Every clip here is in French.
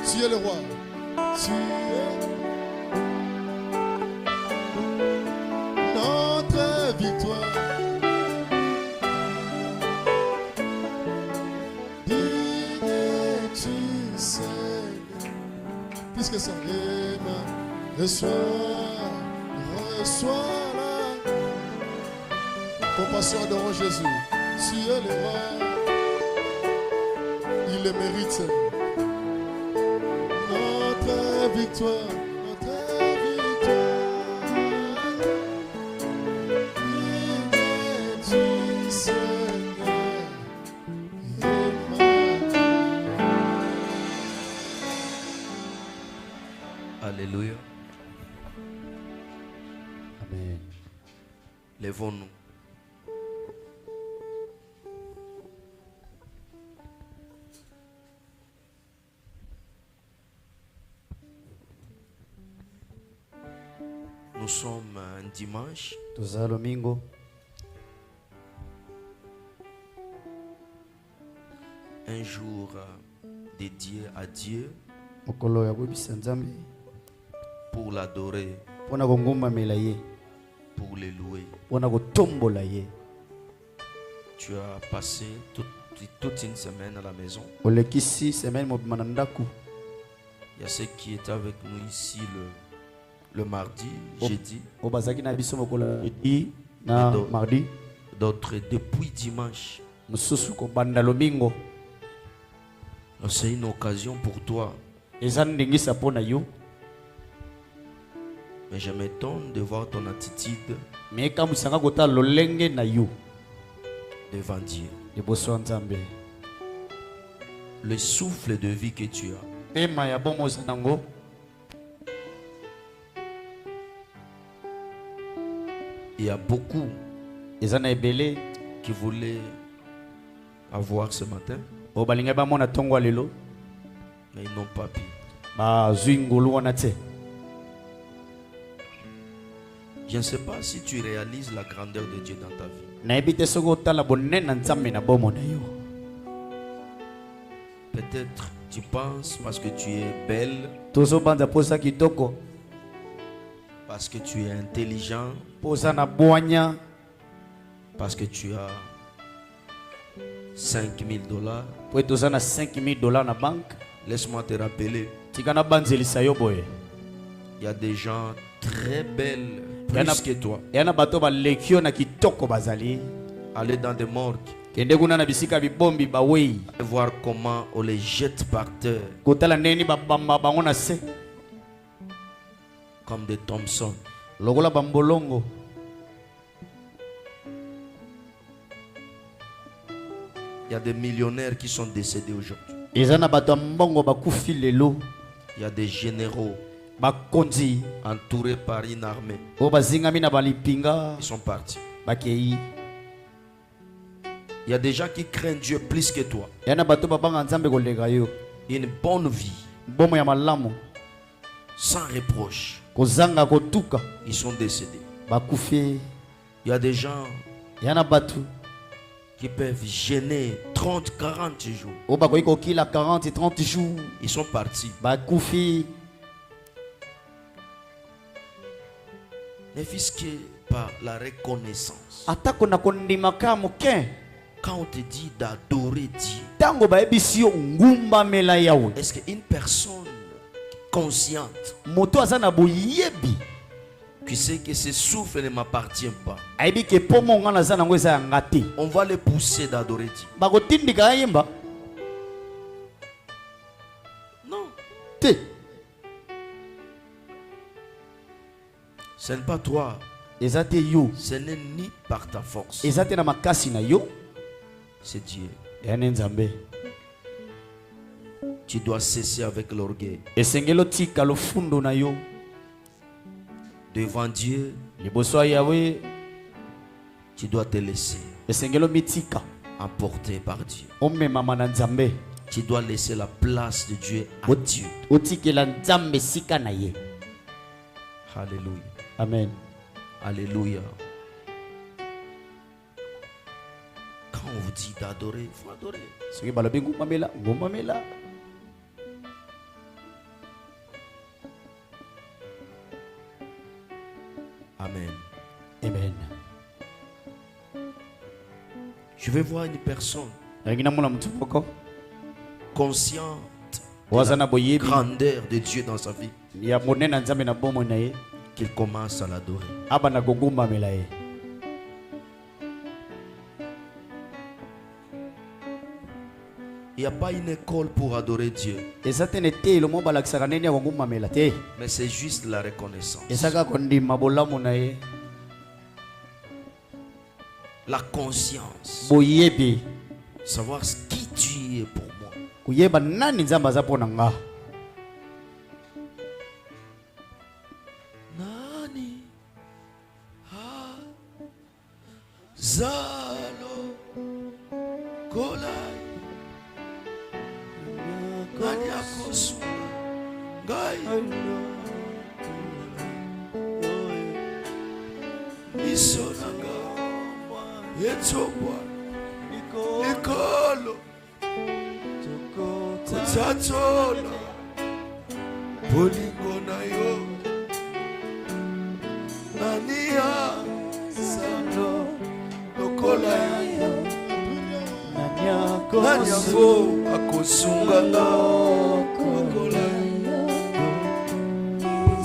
Tu es le roi. Tu es notre victoire. Digne es-tu, Seigneur. Plus que ça. Reçois la compassion, adorons Jésus. Tu es le roi. Il le mérite. Notre victoire. Alléluia. Amen. Lèvons-nous. Nous sommes un dimanche. Domingo. Un jour dédié à Dieu. Pour l'adorer. Pour le louer. Tu as passé toute une semaine à la maison. Il y a ceux qui étaient avec nous ici le mardi, jeudi. D'autres depuis dimanche. C'est une occasion pour toi. Mais je m'étonne de voir ton attitude devant Dieu. Le souffle de vie que tu as. Il y a beaucoup qui voulaient avoir ce matin, mais ils n'ont pas pu. Je ne sais pas si tu réalises la grandeur de Dieu dans ta vie. Peut-être tu penses parce que tu es belle, parce que tu es intelligent, parce que tu as $5,000. na banque. Laisse-moi te rappeler. Il y a des gens très belles plus que toi. Aller dans des morgues. Voir comment on les jette par terre. Comme des Thompson. Il y a des millionnaires qui sont décédés aujourd'hui. Il y a des généraux entourés par une armée. Ils sont partis. Il y a des gens qui craignent Dieu plus que toi. Une bonne vie. Sans reproche. Ils sont décédés. Il y a des gens qui peuvent gêner 30, 40 jours. Ils sont partis. Ne fût-ce que par la reconnaissance. Quand on te dit d'adorer Dieu, est-ce qu'une personne consciente qui sait que ce souffle ne m'appartient pas, on va le pousser d'adorer Dieu? Non. Ce n'est pas toi. Ce n'est ni par ta force. C'est Dieu. Tu dois cesser avec l'orgueil. Devant Dieu, tu dois te laisser emporter par Dieu. Tu dois laisser la place de Dieu à Dieu. Alléluia. Amen. Alléluia. Quand on vous dit d'adorer, il faut adorer. Amen. Amen. Je vais voir une personne consciente de la grandeur de Dieu dans sa vie, qu'il commence à l'adorer. Il n'y a pas une école pour adorer Dieu, mais c'est juste la reconnaissance, la conscience, savoir qui tu es pour moi. Nani zalo kolai nani akosu ngai isonanga etobwa nikolo kotsatsola bolingo na yo nania salo lokola yo nanyako akosunga lokola yo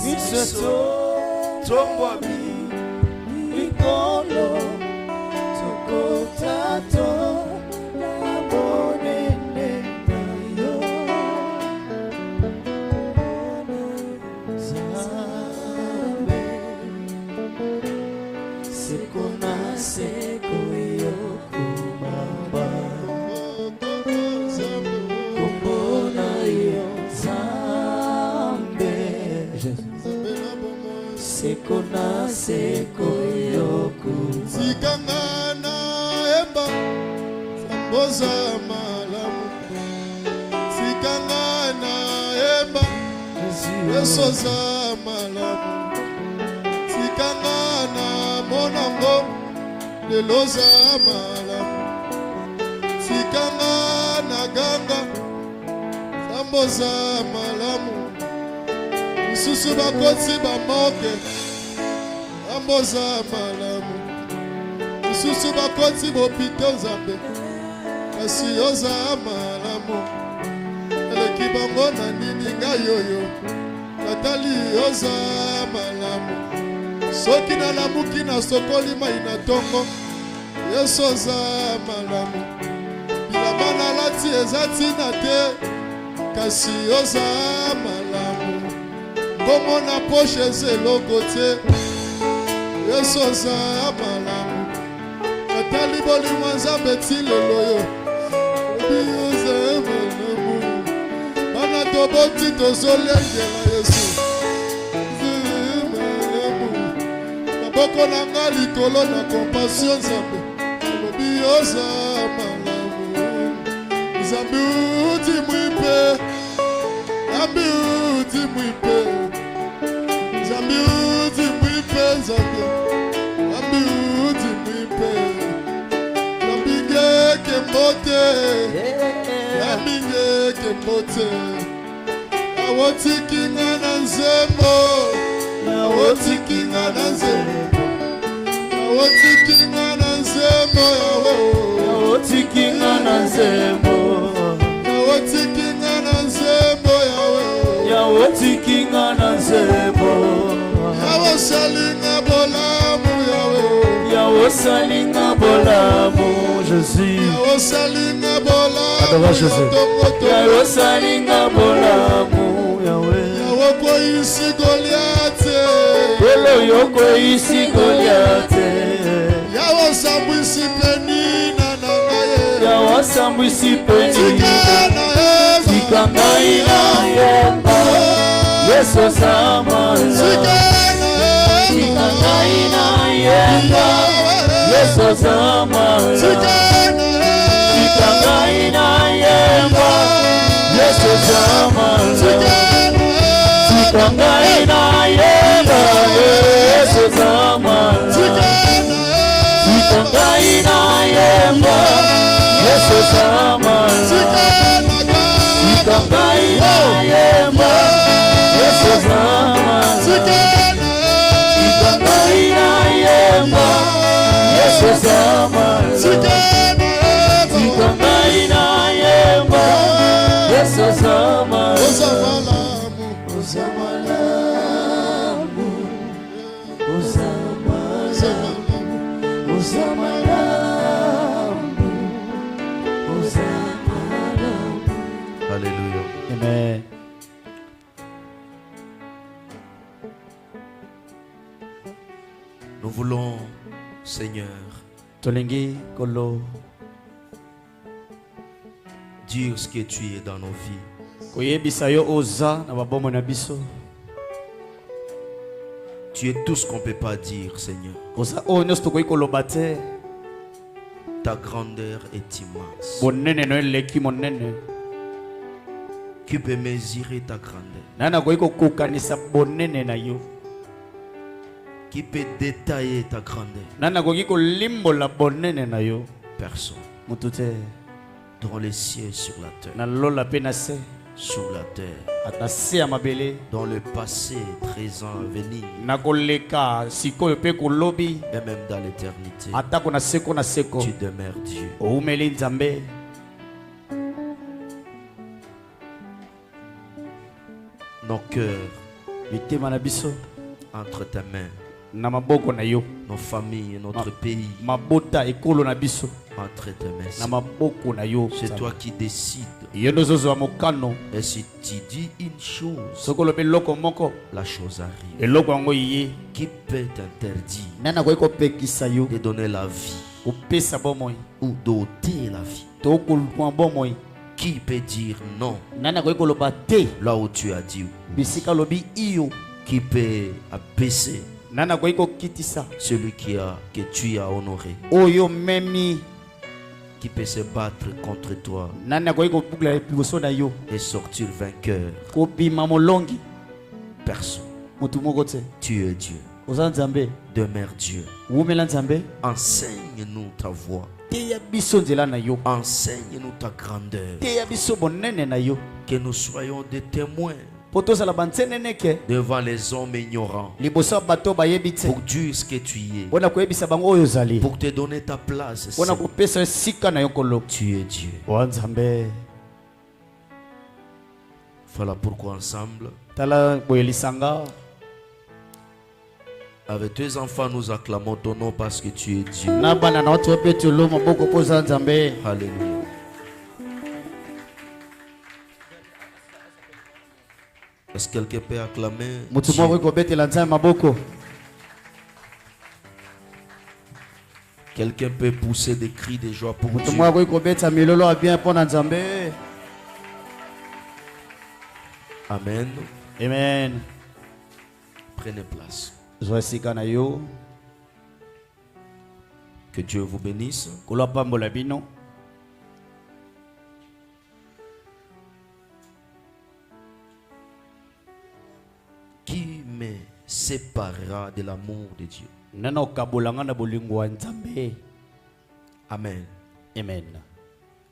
miseso tombwami Nikolo Tokotato Nabonene Nayo Zambe Sekona Seko Yokumamba Kumbona Yo Zambe Sekona Seko Sikangana emba samboza malamu. Sikangana emba esoza malamu. Sikangana monango leloza malamu. Sikangana ganga samboza malamu. Isusu bakotsi bamoke samboza malamu. Isusu bakotsi bopito nzambe kasi oza malamu. Eleki bango na nini ngai yoyo natali oza malamu. Soki nalamuki na sokoli mai na tongo yesu oza malamu. Bilamba nalati eza ntina te kasi oza malamu. Bongo na poshe eza eloko te yesu oza malamu. Natali bolingo nzambe ti lelo yo oza malamu. Bana toboti tozolengela yesu malamu. Maboko na nga likolo na compassion nzambe olobi oza malamu. Nzambe uti mwipe Nzambe uti mwipe Nzambe uti mwipe Nzambe Nzambe uti mwipe Nambingeke mbote Nambingeke mbote Awotikinga na nzembo Awotikinga na nzembo Awotikinga na nzembo Awotikinga na nzembo Awotikinga na nzembo Awotikinga na nzembo Awosalinga bolamu Awosalinga bolamu Jésus Awosalinga bolamu Adore Jésus Awosalinga bolamu Yahweh Yawoko isi Goliate Elo yoko isi Goliate Yawosambwisi penina na ngaye Yawosambwisi penina Sikangai na yemba Yesu samala Sikangai na yemba Yesu samala Sikangai na yemba Yesu samala Sikangai na yemba Yesu samala Sikangai na yemba Yesu samala Sikangai na yemba Yesu samala Sikangai na Nous voulons, Seigneur, tolingi kolo dire ce que tu es dans nos vies. koyebisa yo oza na babomo na biso. Tu es tout ce qu'on ne peut pas dire, Seigneur. Oza oyo nyonso tokoki koloba te. Ta grandeur est immense. Monene no eleki monene. Qui peut mesurer ta grandeur? Nani akoki kokokanisa bonene na yo? Qui peut détailler ta grandeur? Nani akoki kolimbola bonene na yo? Personne. Mutu te. Dans les cieux et sur la terre. Na lola pe na se. Sur la terre. Ata se ya mabele. Dans le passé, présent, avenir. Na koleka sikoyo pe kolobi. Et même dans l'éternité. Atako na seko na seko. Tu demeures Dieu. Oumeli nzambe. Nos cœurs Mitema na biso entre tes mains. na maboko na yo. Nos familles, notre pays Mabota ekolo na biso entre tes mains. na maboko na yo. C'est toi qui décides. Yo nozozo wa mokano. Et si tu dis une chose, Sokolo pe loko moko. la chose arrive. Eloko yango iye. Qui peut t'interdire Nana koyi kopekisa yo. de donner la vie Kopesa bomoi. ou d'ôter la vie? To kolwa bomoi. Qui peut dire non Nana koyi koloba te. là où tu as dit oui? Bisika lobi iyo. Qui peut abaisser Nana koyi kokitisa. celui que tu as honoré? Oyo memi. Qui peut se battre contre toi Nana koyi kopukla liboso na yo. et sortir vainqueur? Kobima molongi. Personne. Mutu moko te. Tu es Dieu. Oza nzambe. Demeure Dieu. Wumela nzambe. Enseigne-nous ta voix. Teya biso nzela na yo. Enseigne-nous ta grandeur. Teya biso bonene na yo. Que nous soyons des témoins Poto la banteneneke. devant les hommes ignorants Liboso bato bayebi te. pour dire ce que tu es, Wana koyebisa bango oyo zali. pour te donner ta place. Wana Seigneur. kopesa esika na yo kolo. Tu es Dieu. Wa nzambe. Voilà pourquoi ensemble, Tala boyelisanga. avec tes enfants, nous acclamons ton nom parce que tu es Dieu. Na bana na watu wape tulo maboko poza nzambe. Alléluia. Est-ce que quelqu'un peut acclamer Mutu Dieu? moko kobetela nzambe maboko. Quelqu'un peut pousser des cris de joie pour Mutu Dieu. moko kobeta milolo a bien pona nzambe. Amen. Amen. Prenez place. Zo esika na yo. Que Dieu vous bénisse. Kolo pambola bino. Qui me séparera de l'amour de Dieu? Nana okabolanga na bolingo wa nzambe. Amen. Amen.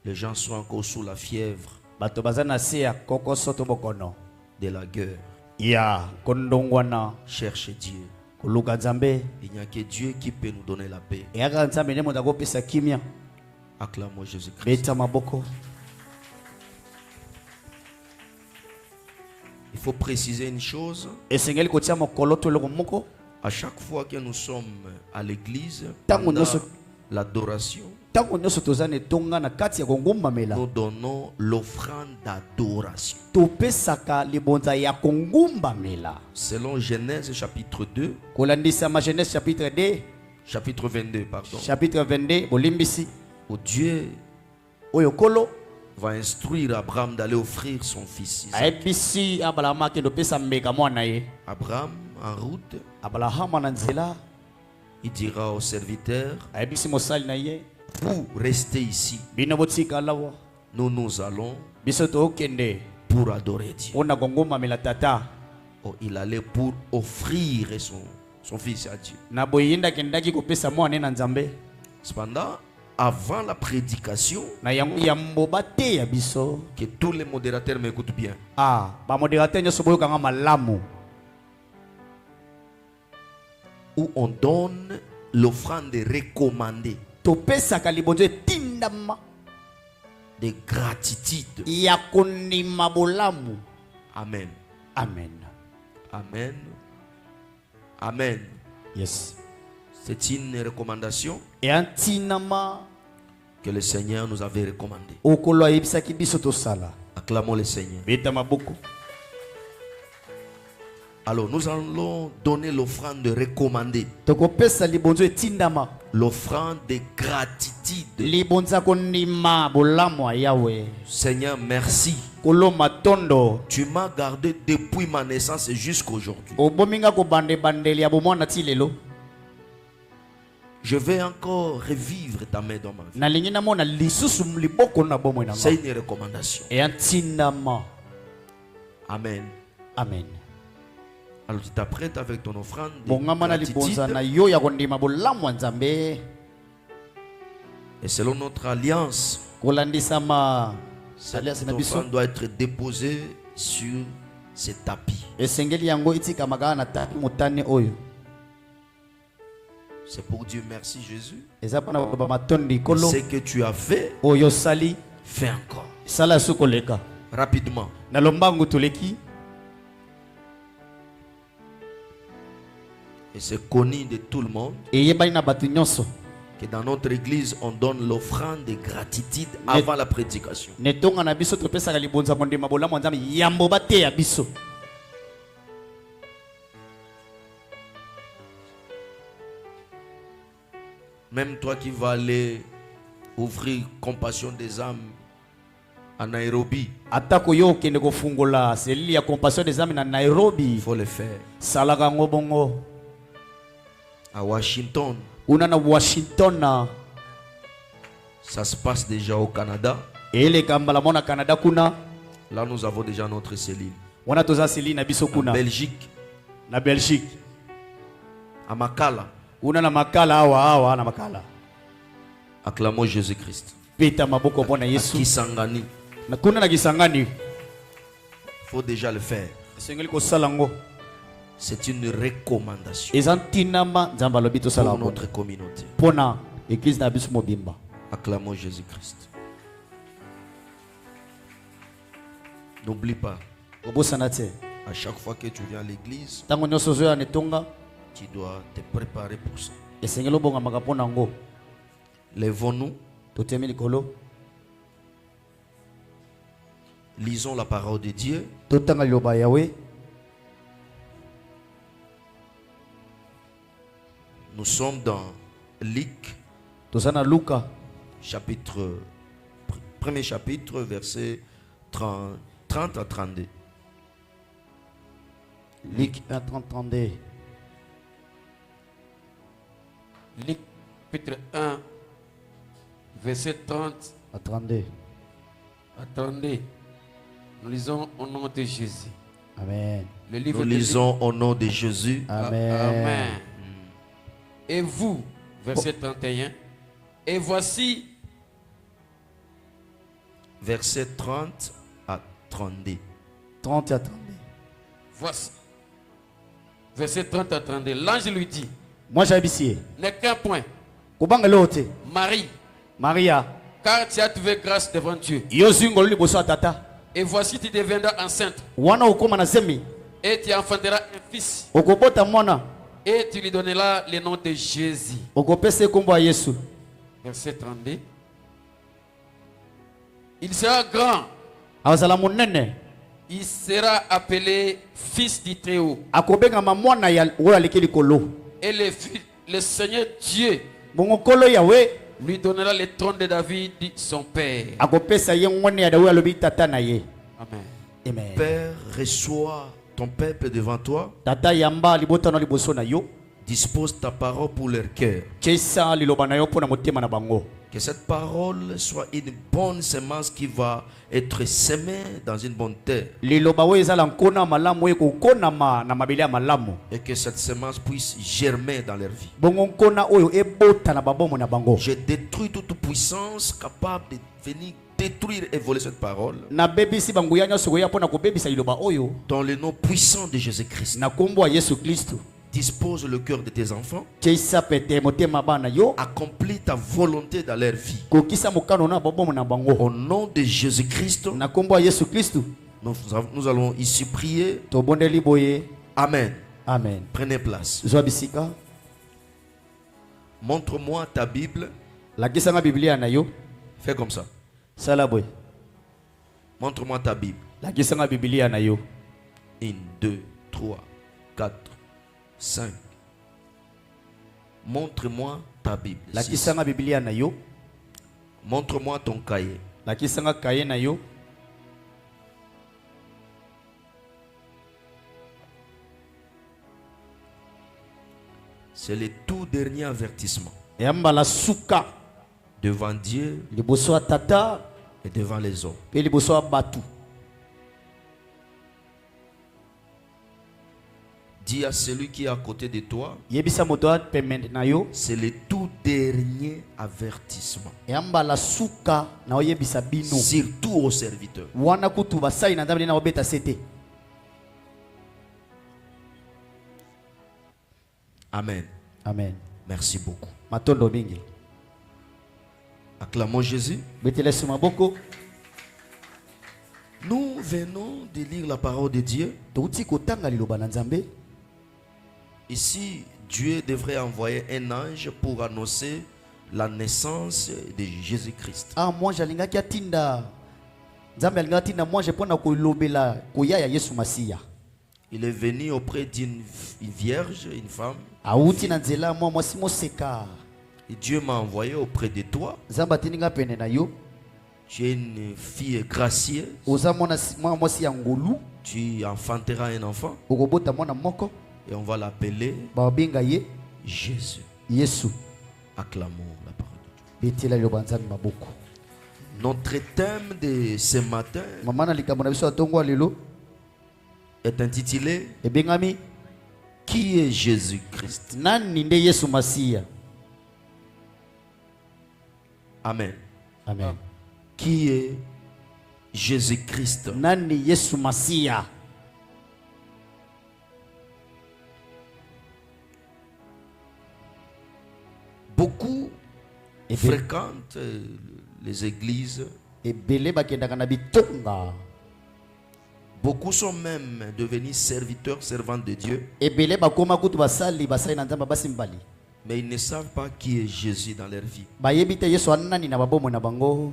Les gens sont encore sous la fièvre Bato bazana se ya koko soto bokono. de la guerre. Ya kondongwana. Cherchez Dieu. Kuluka nzambe. Il n'y a que Dieu qui peut nous donner la paix. Eyaka nzambe ne moto akopesa kimia. Acclamons Jésus-Christ. Beta maboko. Il faut préciser une chose. Esengeli kotia mokolo to loko moko. À chaque fois que nous sommes à l'église, Tango pendant nyonso- l'adoration, Tango nyonso tozana etonga na kati ya kongumbamela. nous donnons l'offrande d'adoration. Topesaka libonza ya kongumbamela. Selon Genèse chapitre 2, Kolandisa ma Genèse chapitre 2, chapitre 22, pardon, chapitre 22, bolimbisi. où Dieu Oyo kolo, va instruire Abraham d'aller offrir son fils Isaac. aebisi Abraham ke dopesa mbeka mwana ye. Abraham, en route, Abraham na nzela, il dira au serviteur, aebisi mosali na ye. vous restez ici, Bino botika lawa. nous allons Biso tokende. pour adorer Dieu. Ona kongumbamela tata. Oh, il allait pour offrir son fils à Dieu. Na boyinda kendaki kopesa mwana na nzambe. Cependant, avant la prédication, Na yango ya mboba te ya biso. que tous les modérateurs m'écoutent bien. Ah, ba moderateur nyoso boyokanga malamu. Où on donne l'offrande recommandée Topesaka libonzo etindama de gratitude. ya kondima bolamu. Amen. Amen. Amen. Amen. Yes. C'est une recommandation Et antinama que le Seigneur nous avait recommandée. okolo ayebisaki biso tosala. Acclamons le Seigneur. Beta maboko. Alors nous allons donner l'offrande recommandée. tokopesa libonzo etindama L'offrande de gratitude. libonza konima bolamu ya Yahweh Seigneur, merci. koloma tondo Tu m'as gardé depuis ma naissance jusqu'à aujourd'hui. obominga kobande bandeli ya bomwana ti lelo Je vais encore revivre ta main dans ma vie. nalingi namona lisusu liboko na bomoi na C'est nga une recommandation. eya ntindama. Amen. Amen. Alors tu t'apprêtes avec ton offrande de bongama na libonza na gratitude. yo ya kondima bolamu ya Nzambe Et selon notre alliance, kolandisama cette alliance na biso offrande doit être déposée sur ces tapis. esengeli yango itikamaka na tapi motane oyo C'est pour dire merci Jésus. eza mpona baba matondi kolo Ce que tu as fait, oyo osali fais encore. sala su koleka Rapidement. na lombangu toleki Et c'est connu de tout le monde eyebani na bato nyonso que dans notre église, on donne l'offrande de gratitude avant la prédication. netonga na biso topesaka libonza kondima bolamu ya Nzambe yambo bateya biso Même toi qui vas aller ouvrir Compassion des âmes à Nairobi, atako yo okende kofungola selili ya compassion des âmes na il Nairobi faut le faire. salaka yango bongo À Washington, una na Washington na ça se passe déjà au Canada. eleka mbala mona Canada kuna Là, nous avons déjà notre cellule. wana toza selili na biso En kuna Belgique, na Belgique à Makala, una na makala awa na makala acclamons Jésus-Christ. peta maboko mpona À Yesu Kisangani, na kuna na Kisangani il faut déjà le faire. esengeli kosala yango C'est une recommandation eza ntinama Nzambe alobi tosala pour yango notre communauté. mpona eglise na biso mobimba Acclamons Jésus-Christ. N'oublie pas, kobosana te à chaque fois que tu viens à l'église, ntango nyonso ozoya na etonga tu dois te préparer pour ça. esengeli obongamaka mpona yango Lèvons-nous, totemi likolo lisons la parole de Dieu. totanga liloba ya Yawe Nous sommes dans Luc, toza na Luka chapitre, premier chapitre, verset 30 à 32. Luc 1:32 Luc chapitre 1, verset 30 à 32. à 32. Nous lisons au nom de Jésus. Amen. Le livre Nous de Luc. lisons au nom de Jésus. Amen. Amen. Et vous, verset 31. Et voici, Verset 30 à 32. 30 à 32. voici. Verset 30 à 32. L'ange lui dit, Moi j'ai habité. n'est qu'un point. Kubanga lote. Marie, Maria. car tu as trouvé grâce devant Dieu. Yozingo liboso atata. Et voici, tu deviendras enceinte. Wana ukoma na zemi. Et tu enfanteras un fils. Okobota mwana. Et tu lui donneras le nom de Jésus. Okopese kombo ya Yesu. Verset 32. Il sera grand. Azala monene. Il sera appelé fils du Très-Haut. Akobengama mwana ya oyo aleki likolo. Et le Seigneur Dieu Bongo kolo yawe lui donnera le trône de David, son père. akopesa ye ngone ya Daudi alobi tata na ye. Amen. Amen. Père, reçois ton peuple devant toi. Tata yamba libota na liboso na yo. Dispose ta parole pour leur cœur. Chesa liloba na yo pona motema na bango. Que cette parole soit une bonne semence qui va être semée dans une bonne terre. Liloba we ezala nkona malamu ye kokona na mabele ya malamu. Et que cette semence puisse germer dans leur vie. Bongo nkona oyo ebota na babomo na bango. Je détruis toute puissance capable de venir détruire et voler cette parole. Na bebisi banguya nyonso koya pona kobebisa liloba oyo. Dans le nom puissant de Jésus-Christ. Na kombo ya Yesu Kristo. Dispose le cœur de tes enfants. Chesa pete motema bana yo. Accomplis ta volonté dans leur vie. Kokisa mokano na babomo na bango. Au nom de Jésus-Christ, Na kombo ya Yesu Kristo. nous allons ici prier. Tobondeli boye. Amen. Amen. Prenez place. Zwa bisika. Montre-moi ta Bible. Lakisa nga Biblia na yo. Fais comme ça. Sala boy. Montre-moi ta Bible. Lakisa nga Biblia na yo. 1, 2, 3. 4, 5. Montre-moi ta Bible. La 6. kisanga Biblia na yo. Montre-moi ton cahier. La kisanga kaye na yo. C'est le tout dernier avertissement. Yamba la suka. Devant Dieu Liboso tata. et devant les hommes. Pe liboso batu. Dis à celui qui est à côté de toi, Yebisa moto pemende na yo. c'est le tout dernier avertissement. Yamba la suka na oyebisa bino. Surtout aux serviteurs. Wana kutu basai na ndambe na obeta sete. Amen. Amen. Merci beaucoup. Matondo mingi. Acclamons Jésus. Betele suma boko. Nous venons de lire la parole de Dieu. Touti kotanga liloba na Nzambe. Ici, Dieu devrait envoyer un ange pour annoncer la naissance de Jésus-Christ. Ah, moi j'alingaki atinda. Nzambe alingaki atinda moi je pona kolobela koya ya Yesu Masiya. Il est venu auprès d'une vierge, une femme. Auti na nzela moi si moseka. Et Dieu m'a envoyé auprès de toi. Nzambe tininga pene na yo. Tu es une fille gracieuse. Oza mona moi si ngolu. Tu enfanteras un enfant. Okobota mona moko. Et on va l'appeler Ba benga ye Jésus. Yesu. Acclamons la parole de Dieu. Betela liloba Nzambe maboko. Notre thème de ce matin Mama na likambo na biso atongo lelo est intitulé ebengami Qui est Jésus-Christ? nani nde Yesu Masiya. Amen. Amen. Qui est Jésus-Christ? Nani Yesu Masiya. Beaucoup Et fréquentent les églises. ebele bakendaka na bitonga. Beaucoup sont même devenus serviteurs, servants de Dieu. Ebele bakoma kutu basali basali na Nzambe basimbali. Mais ils ne savent pas qui est Jésus dans leur vie. Bayebi te Yesu anani na babomo na bango.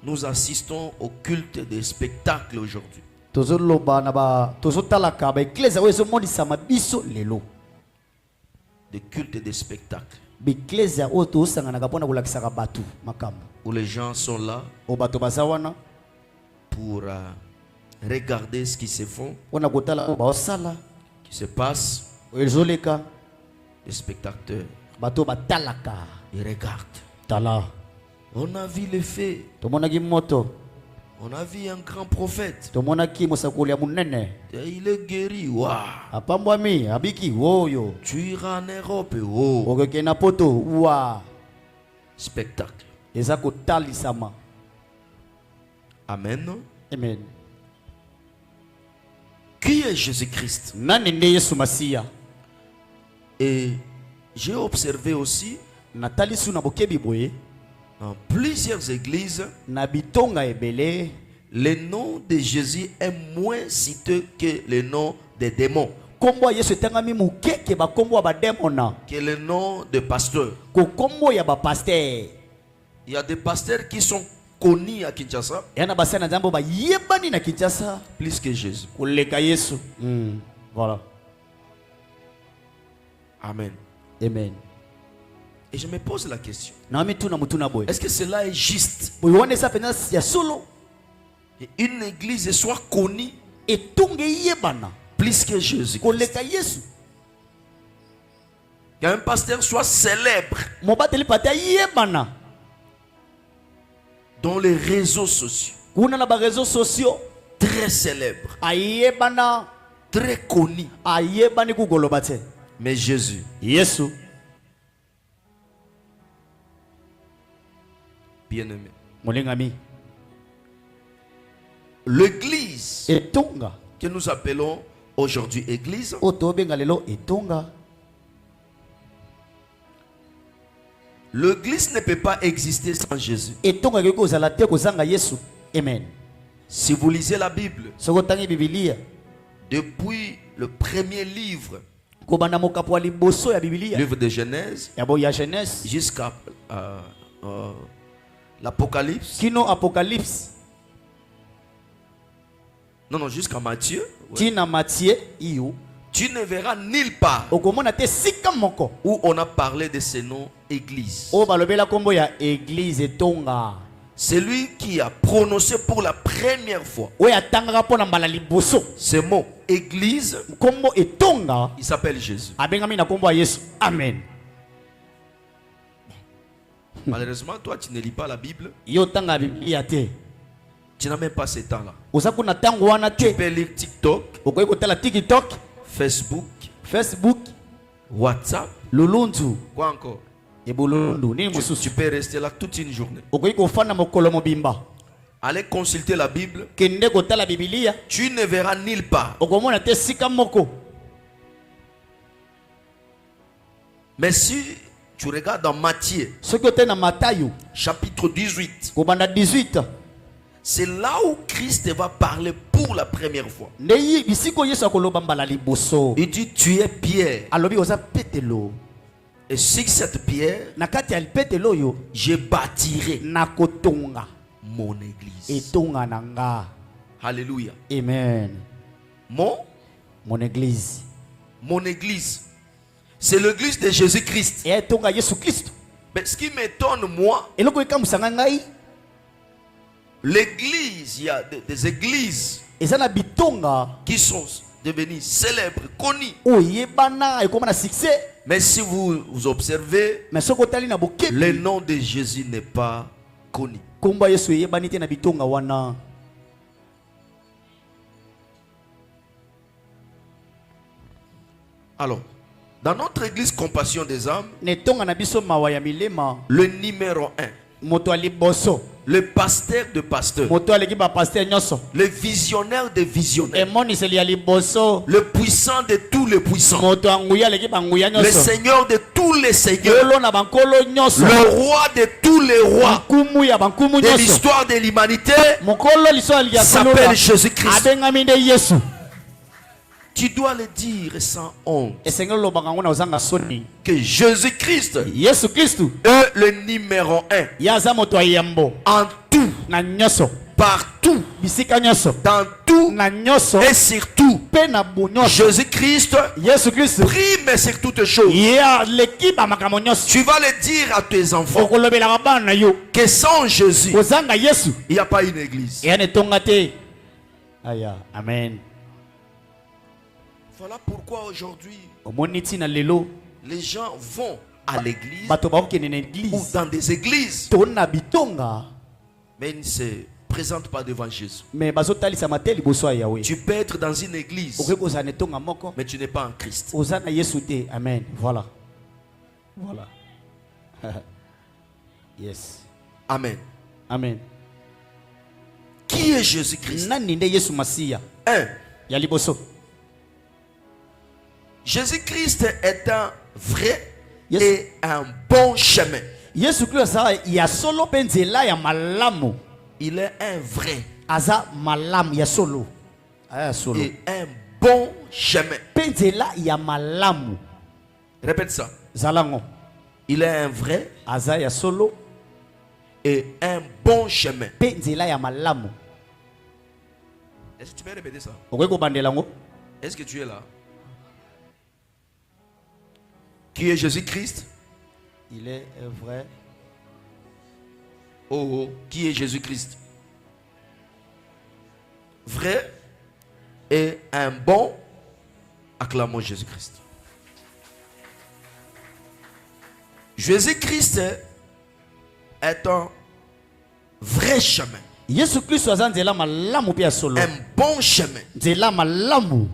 Nous assistons au culte des spectacles aujourd'hui. Tozoloba na ba tozotalaka ba eklezia oyo monisa mabiso lelo. Des cultes des spectacles. Biklesia oyo tosanganaka mpona kolakisaka batu makambo. Où les gens sont là O bato baza wana pour regarder ce qui se fait, mpona kotala oyo baosala qui se passe. oyo ezoleka. Les spectateurs, Bato batalaka. ils regardent. Tala. On a vu le fait. Tomonaki moto. On a vu un grand prophète. Tomonaki mosakoli ya munene. Et il est guéri. Waouh. Apambwami abiki oyo. Tu iras en Europe. Oh. Okeke na poto wa. Spectacle. Eza kotalisama. Amen. Amen. Qui est Jésus-Christ? Nani nde Yesu Masiya. Et j'ai observé aussi Natali suna bokebi boye. dans plusieurs églises, Na bitonga ebele. le nom de Jésus est moins cité que le nom des démons, Kombo ya Yesu etangami mukeke ba kombo ba demona. que le nom de pasteur. Ko kombo ya ba pasteur. Il y a des pasteurs qui sont connus à Kinshasa Yana basana Nzambe ba yebani na Kinshasa. plus que Jésus. Koleka Yesu. Voilà. Amen. Amen. Et je me pose la question. Nami tuna mutuna boy. Est-ce que cela est juste? Boyone sa pena ya solo. Et une église soit connue Etonge yebana. plus que Jésus. Koleka Yesu. Qu'un pasteur soit célèbre Mobateli pata yebana. dans les réseaux sociaux. Kuna na ba réseaux sociaux. Très célèbre. Ayebana. Très connu. Ayebani kugoloba te. Mais Jésus. Yesu. Bien-aimé. Molengami. L'église Etonga. que nous appelons aujourd'hui église Oto benga lelo etonga. L'église ne peut pas exister sans Jésus. Etonga ke kozala te kozanga Yesu. Amen. Si vous lisez la Bible, Soko tangi Biblia. depuis le premier livre, Kobana mokapo liboso ya Biblia. livre de Genèse, Ya bo ya Genèse. jusqu'à l'Apocalypse, Kino Apocalypse. Non, jusqu'à Matthieu. Ouais. tina Matthieu iyo Tu ne verras nulle part okomona te sika moko où on a parlé de ce nom église. o balobela kombo ya église etonga Celui qui a prononcé pour la première fois oyo atangaka mpona mbala liboso ce mot église, kombo etonga il s'appelle Jésus. abengami na kombo ya Yesu. Amen. Malheureusement, toi, tu ne lis pas la Bible. Yo tanga Biblia te. Tu n'as même pas ce temps-là. Oza kuna tango wana Tu te. peux lire TikTok, Okoki kotala TikTok, Facebook, WhatsApp. lulundu, Quoi encore? ebulundu, nini Tu mususu. peux rester là toute une journée. Okoki kofanda mokolo mobimba. Allez consulter la Bible. Kende kotala Biblia, Tu ne verras nulle part. okomona te sika moko. Mais si tu regardes dans Matthieu, Soki ote na Matayo, chapitre 18, kobanda 18. c'est là où Christ va parler pour la première fois. Ndeyi bisiko Yesu akoloba mbala liboso. Il dit, tu es Pierre. Alobi oza petelo. Et sur cette pierre, Na kati ya petelo yo, je bâtirai nakotonga mon église. etonga nanga. Alléluia. Amen. Mon église. église. C'est l'église de Jésus-Christ. Et etonga Yesu Kristo. Mais ce qui m'étonne, moi, Eloko ekamusanga ngai, l'église, il y a des églises eza na bitonga qui sont devenues célèbres, connues. oyebana ekoma na succès. Mais si vous observez, Mais soko tali na le bokebi, nom de Jésus n'est pas connu. komba Yesu eyebani te na bitonga wana. Alors, dans notre église Compassion des âmes, Netonga na biso mawa ya milema, le numéro 1, moto aliboso, le pasteur de pasteurs, moto aleki ba pasteur nyonso, le visionnaire des visionnaires, emoniseli ya liboso, le puissant de tous les puissants, moto anguya aleki ba nguya le nyonso, Seigneur de tous les seigneurs, kolo na bankolo nyonso, le roi de tous les rois nkumu ya bankumu de nyonso, l'histoire de l'humanité mokolo liso ya s'appelle Jésus-Christ. abengami nde Yesu. Tu dois le dire sans honte Esengelo lobanga ngona ozanga soni. que Jésus-Christ Yesu Kristo est le numéro 1 yaza moto ayembo en tout, na nyonso, partout, bisika nyonso, dans tout na nyonso, et surtout. pe na bunyonso. Jésus-Christ Yesu Kristo prime sur toutes choses. ya leki ba makambo nyonso. Tu vas le dire à tes enfants Okolobela bana na yo que sans Jésus, ozanga Yesu il n'y a pas une église. ya netonga te. Aya, amen. Voilà pourquoi aujourd'hui, Omoni tina lelo les gens vont à l'église bato bakokende na ou église dans des églises, tona bitonga mais ils ne se présentent pas devant Jésus. me bazotalisama te liboso ya Yawe. Tu peux être dans une église, Okoki kozala netonga moko mais tu n'es pas en Christ. oza na Yesu te. Amen. Voilà. Yes. Amen. Amen. Qui est Jésus-Christ? Nani nde Yesu Masiya 1. ya liboso? Jésus-Christ est un vrai Yes. et un bon chemin. Yesu Kristo aza ya solo mpe nzela ya malamu. Il est un vrai Aza malamu ya solo. Aya solo. et un bon chemin. Mpe nzela ya malamu. Répète ça. Zalango. Il est un vrai Aza ya solo et un bon chemin. mpe nzela ya malamu. Est-ce que tu peux répéter ça? Okoki kobandela ngo? Est-ce que tu es là? Qui est Jésus-Christ? Il est vrai. Oh, qui est Jésus-Christ? Vrai et un bon. Acclamons Jésus-Christ. Jésus-Christ est un vrai chemin. Yesu Kristo aza nzela malamu mpe ya solo. Un bon chemin. Nzela malamu.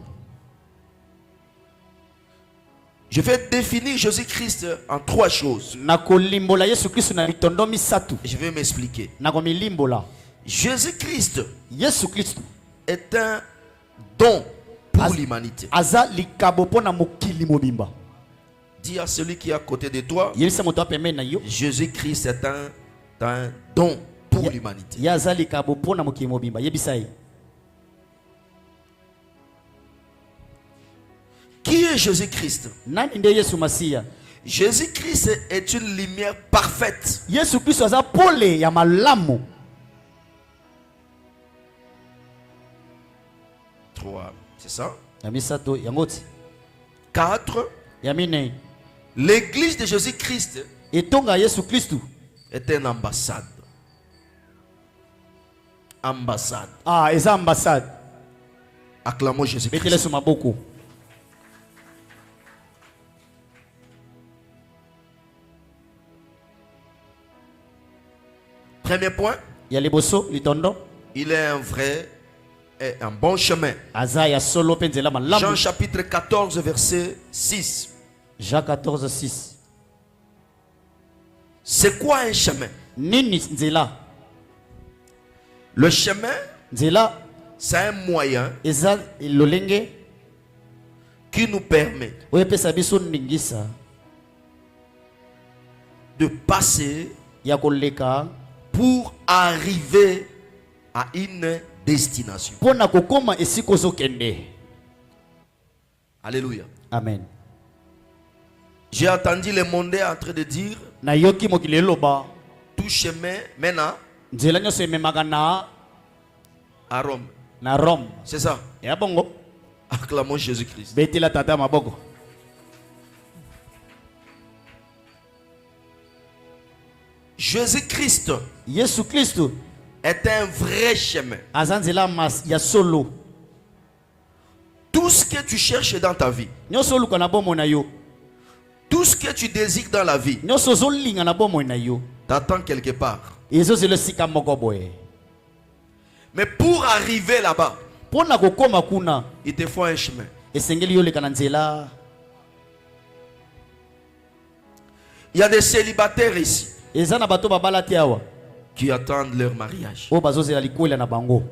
Je vais définir Jésus-Christ en 3 choses. Nakolimbola Yesu Kristo na bitondo misatu. Je vais m'expliquer. Nakomilimbola. Jésus-Christ Yesu Kristo est un don pour l'humanité. aza likabo pona mokili mobimba. Dis à celui qui est à côté de toi, Yelisa moto apembe na yo. Jésus-Christ est un don pour l'humanité. Ya aza likabo pona mokili mobimba. Yebisa ye. Qui est Jésus-Christ? Nani nde Yesu Masiya? Jésus-Christ est une lumière parfaite. Yesu Kristo aza pole ya malamu. 3. C'est ça? Ya misato yangoti. 4. Ya mine. L'église de Jésus-Christ Etonga Yesu Kristu. est une ambassade. Ambassade. Ah, eza ambassade. Acclamons Jésus-Christ. Betele suma boko. Premier point, Ya liboso litondo. il est un vrai et un bon chemin. Aza ya solo penzela Jean malamu. chapitre 14, verset 6. Jean 14, 6. C'est quoi un chemin? Nini nzela? Le chemin, Nzela c'est un moyen eza lolenge qui nous permet oyepesa biso ningisa de passer ya koleka pour arriver à une destination. pona kokoma esika ozokende. Alléluia. Amen. J'ai entendu les mondains en train de dire Nayoki mokili eloba tout chemin mène nzela nyonso ememaka à Rome. na Rome. C'est ça. Ya bongo Acclamons Jésus-Christ. betela tata maboko. Jésus-Christ Yesu Kristu est un vrai chemin. aza nzela mas ya solo. Tout ce que tu cherches dans ta vie, Nyonso oluka na bomoi na yo, tout ce que tu désires dans la vie, nyonso ozolinga na bomoi na yo, t'attends quelque part. ezozela esika moko boye. Mais pour arriver là-bas, Pona kokoma kuna il te faut un chemin. esengeli yo leka na nzela. Il y a des célibataires ici Eza na bato babala te awa qui attendent leur mariage. oyo bazozela likwela na bango.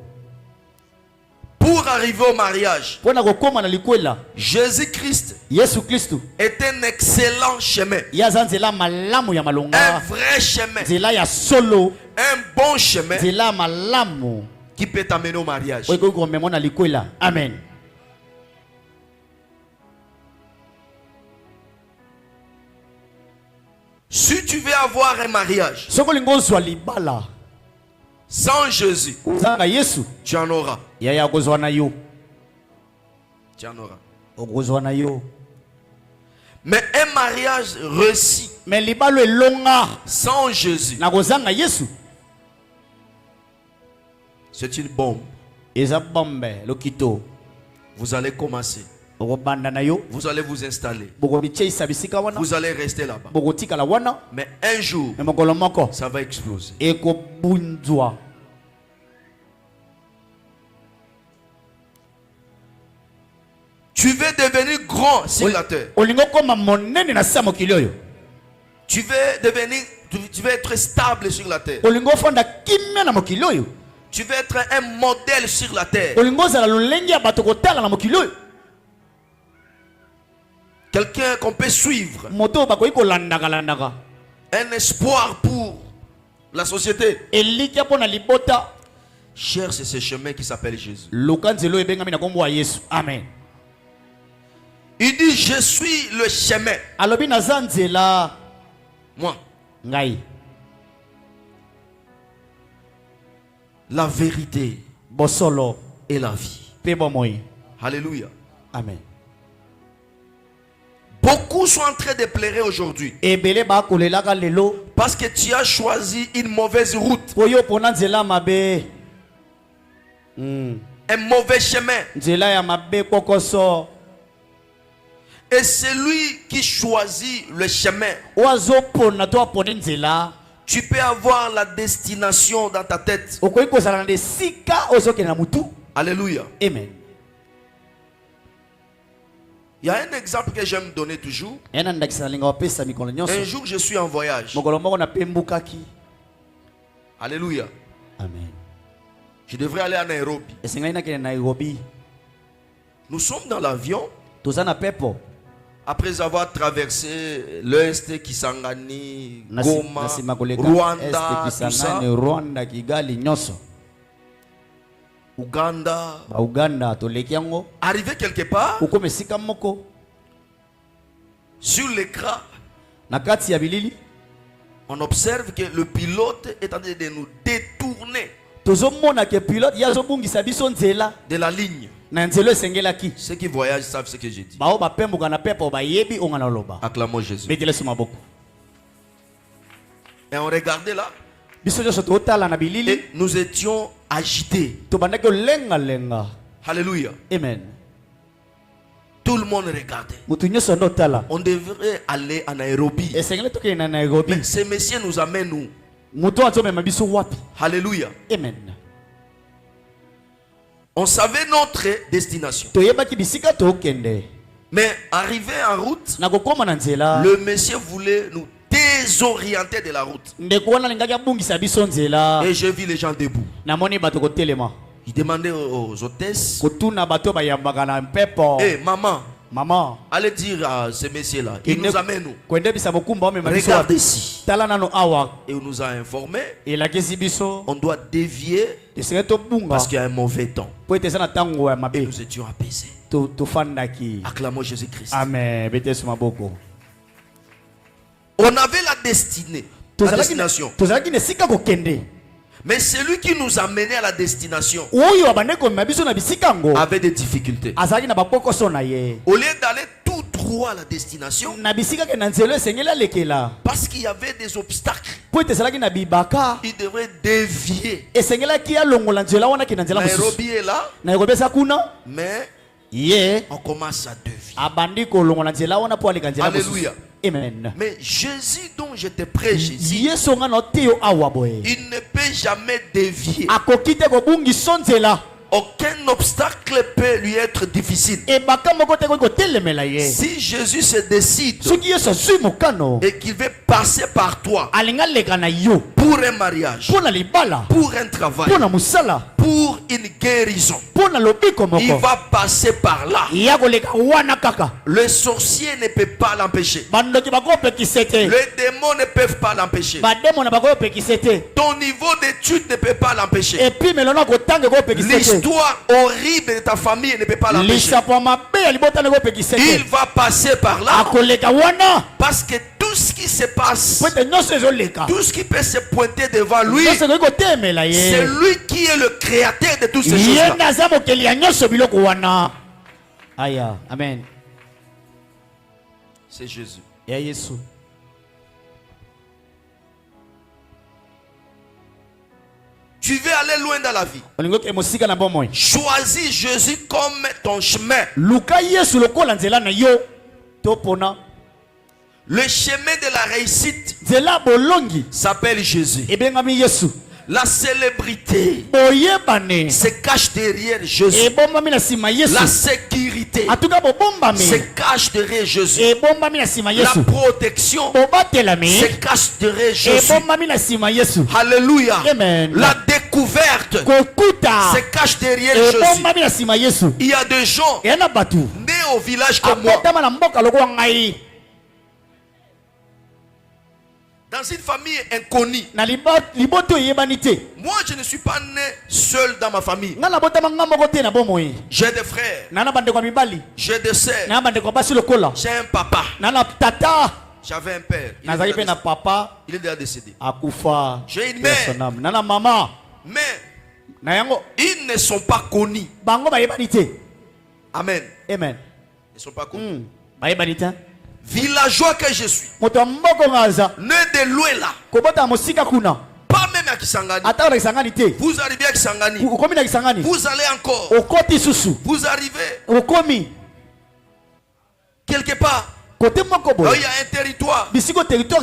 Pour arriver au mariage, Pona kokoma na likwela, Jésus-Christ Yesu Kristu est un excellent chemin. ye aza nzela malamu ya Un malonga, vrai chemin. nzela ya solo, Un bon chemin nzela ya malamu qui peut t'amener au mariage. oyo ekoki komema na likwela. Amen. Si tu veux avoir un mariage Soko olingi ozwa libala sans Jésus, oza na Yesu, tu en auras. yaya akozwa na yo, Tu en auras. okozwa na yo. Mais un mariage réussi Me libalo elonga sans Jésus, na kozanga Yesu c'est une bombe. eza bombe lokito. Vous allez commencer. Okobanda na yo, Vous allez vous installer. bokobicheisa bisika wana, Vous allez rester là-bas. bokotikala wana, Mais un jour, me mokolo moko ça va exploser. ekobunzwa. Tu veux devenir grand sur la terre. Olingo koma monene na sa mokili oyo. Tu veux devenir, tu veux être stable sur la terre. Olingo fonda kimia na mokili oyo. Tu veux être un modèle sur la terre. Olingo zala lolenge ya bato kotala na mokili oyo. Quelqu'un qu'on peut suivre. Moto bakoki kolandaka landaka. Un espoir pour la société. Elikia pona libota. Cher, c'est ce chemin qui s'appelle Jésus. Luka nzelo ebengami na kombo ya Yesu. Amen. Il dit, je suis le chemin. Alobi naza nzela Moi, ngai. la vérité Bosolo et la vie. pe bomoi. Alléluia. Amen. Beaucoup sont en train de pleurer aujourd'hui Ebele ba kolelaka lelo parce que tu as choisi une mauvaise route, poyo pona nzela mabe. un mauvais chemin. Nzela ya mabe kokoso. Et celui qui choisit le chemin, Oazo pona to apone nzela. tu peux avoir la destination dans ta tête. Okoki kozala na desika ozoke na mutu. Alléluia. Amen. Il y a un exemple que j'aime donner toujours. Ena ndakisa linga opesa mikolo Un nyonso. jour, je suis en voyage. Mokolo moko na pembukaki. Alléluia. Amen. Je devrais aller à Nairobi. Esengai na kene Nairobi. Nous sommes dans l'avion. Toza na pepo. Après avoir traversé l'Est, Kisangani, Goma, Nasima koleka Rwanda, Este tout ça, Kisangani, Rwanda, Kigali, nyonso. Ouganda. Ba Uganda toleki yango. Arrivé quelque part, Ukome esika moko. sur l'écran, Na kati ya bilili. on observe que le pilote est en train de nous détourner Tozomona ke pilote yazobungisa biso nzela de la ligne. Ceux qui voyagent savent ce que j'ai dit. Acclamons Jésus. Et on regardait là. Et nous étions agités. Alléluia. Amen. Tout le monde regardait. On devrait aller en Nairobi. Mais ce monsieur nous amène où? Alléluia. Amen. On savait notre destination. Mais arrivé en route, le monsieur voulait nous désorienter de la route. Et j'ai vu les gens debout. Il demandait aux hôtesses: hey, maman, allez dire à ce monsieur-là, il nous amène où? Regarde ici. Et on nous a informé, on doit dévier parce qu'il y a un mauvais temps. Et nous étions apaisés. Acclamons Jésus-Christ. Amen. On avait la destinée, la destination. Mais celui qui nous a menés à la destination avait des difficultés. Au lieu d'aller tout droit à la destination, parce qu'il y avait des obstacles, il devrait dévier. Nairobi est là, mais on commence à dévier. Alléluia. Amen. Mais Jésus dont je te prêche ici, il ne peut jamais dévier. Aucun obstacle peut lui être difficile. Si Jésus se décide et qu'il veut passer par toi pour un mariage, pour un travail, pour une guérison, il va passer par là. Le sorcier ne peut pas l'empêcher. Les démons ne peuvent pas l'empêcher. Ton niveau d'étude ne peut pas l'empêcher. L'histoire horrible de ta famille ne peut pas l'empêcher. Il va passer par là parce que tout ce qui se passe, tout ce qui peut se pointer devant lui, c'est lui qui est le créateur de toutes ces choses-là. Amen. C'est Jésus. Tu veux aller loin dans la vie, choisis Jésus comme ton chemin. Le chemin de la réussite s'appelle Jésus. La célébrité se cache derrière Jésus. La sécurité se cache derrière Jésus. La protection se cache derrière Jésus. Alléluia. La découverte se cache derrière Jésus. Il y a des gens nés au village comme moi, dans une famille inconnue. Moi, je ne suis pas né seul dans ma famille. J'ai des frères, j'ai des sœurs, j'ai un papa, j'avais un père. Il est déjà décédé. J'ai une mère, mais ils ne sont pas connus. Amen. Ils ne sont pas connus. Villageois que je suis, né de loin là, pas même à Kisangani. Vous arrivez à Kisangani, vous allez encore, vous arrivez quelque part. Il y a un territoire,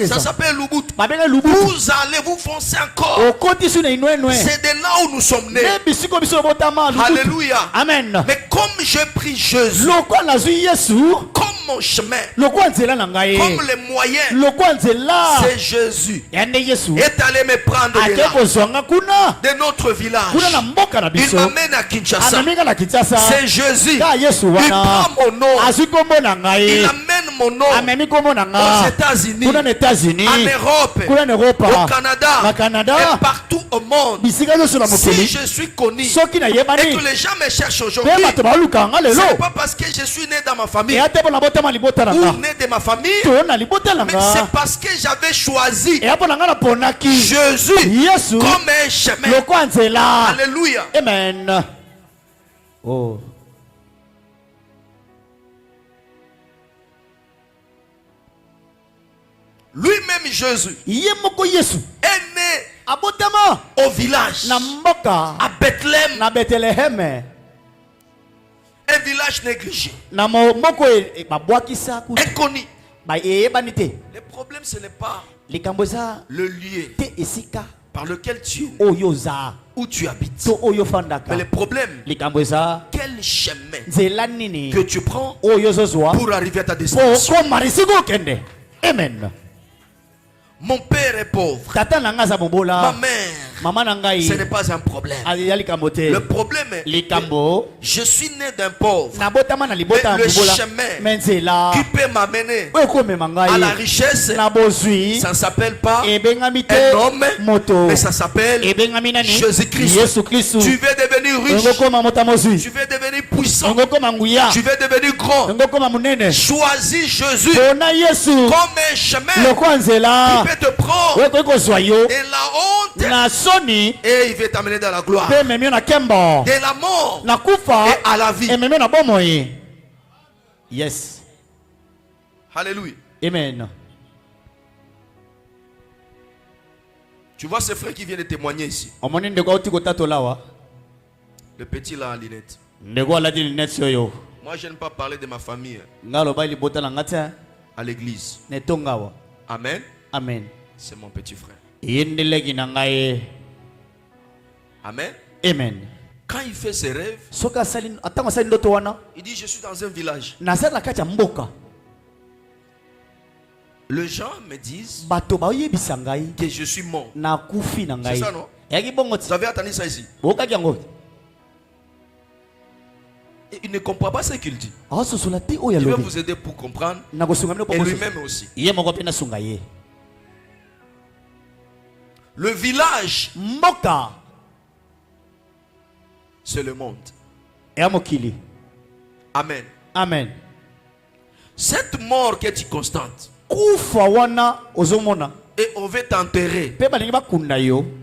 ça s'appelle Lubutu. Vous allez vous foncer encore. C'est de là où nous sommes nés. Alléluia. Amen. Mais comme j'ai pris Jésus comme mon chemin, comme le moyen, c'est Jésus est allé me prendre de là, de notre village. Il m'amène à Kinshasa. C'est Jésus. Il prend mon nom, il amène mon nom aux États-Unis, en Europe, au Canada et partout au monde. Si je suis connu et que les gens me cherchent aujourd'hui, ce n'est pas parce que je suis né dans ma famille ou né de ma famille, mais c'est parce que j'avais choisi Jésus comme un chemin. Alléluia. Amen. Oh. lui-même Jésus est né au village, à Bethléem, un village négligé, inconnu. Le problème, ce n'est pas le lieu par lequel tu es, où tu habites. Mais le problème, quel chemin que tu prends pour arriver à ta destination. Amen. Mon père est pauvre. Ma mère, ce n'est pas un problème. Le problème est que je suis né d'un pauvre. Mais le chemin qui peut m'amener à la richesse, ça ne s'appelle pas un homme, mais ça s'appelle Jésus-Christ. Tu veux devenir riche, tu veux devenir puissant, tu veux devenir grand. Choisis Jésus comme un chemin qui peut te prendre et la honte, et il veut t'amener dans la gloire, de la mort et à la vie. Yes. Alléluia. Amen. Tu vois ce frère qui vient de témoigner ici. Le petit là en lunette. Moi je n'aime pas parler de ma famille à l'église. Amen. Amen. C'est mon petit frère. Amen. Amen. Quand il fait ses rêves, il dit je suis dans un village. Les gens me disent que je suis mort. C'est ça, non? Vous avez entendu ça ici? Et il ne comprend pas ce qu'il dit. Je vais vous aider pour comprendre. Et lui-même aussi. Le village, c'est le monde. Amen. Amen. Cette mort que tu constates, et on veut t'enterrer,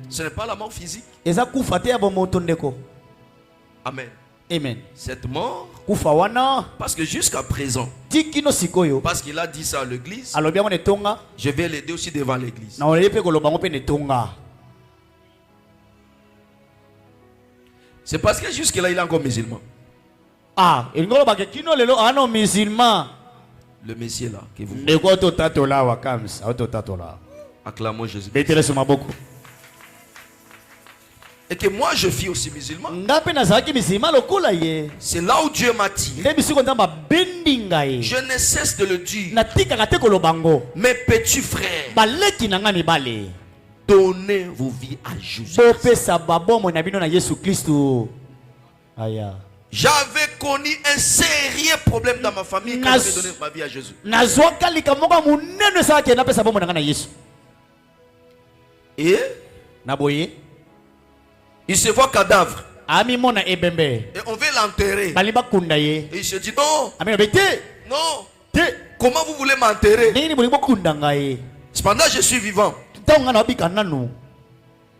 ce n'est pas la mort physique. Amen. Amen. Cette mort, parce que jusqu'à présent, parce qu'il a dit ça à l'église, je vais l'aider aussi devant l'église. C'est parce que jusque-là, il est encore musulman. Le Messie là, que vous acclamons Jésus. Et que moi je suis aussi musulman. C'est là où Dieu m'a tiré. Je ne cesse de le dire. Mes petits frères, donnez vos vies à Jésus. J'avais connu un sérieux problème dans ma famille quand j'ai donné ma vie à Jésus. Et il se voit cadavre. Et on veut l'enterrer. Et il se dit non. Non. Comment vous voulez m'enterrer? Cependant je suis vivant.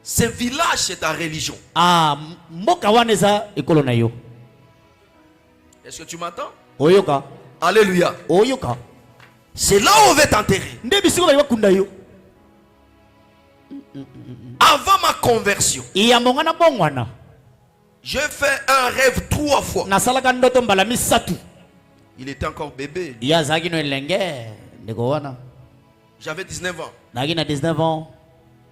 Ce village c'est ta religion. Est-ce que tu m'entends? Alléluia. C'est là où on veut t'enterrer. Avant ma conversion, j'ai fait un rêve 3 fois. Il était encore bébé. J'avais 19 ans.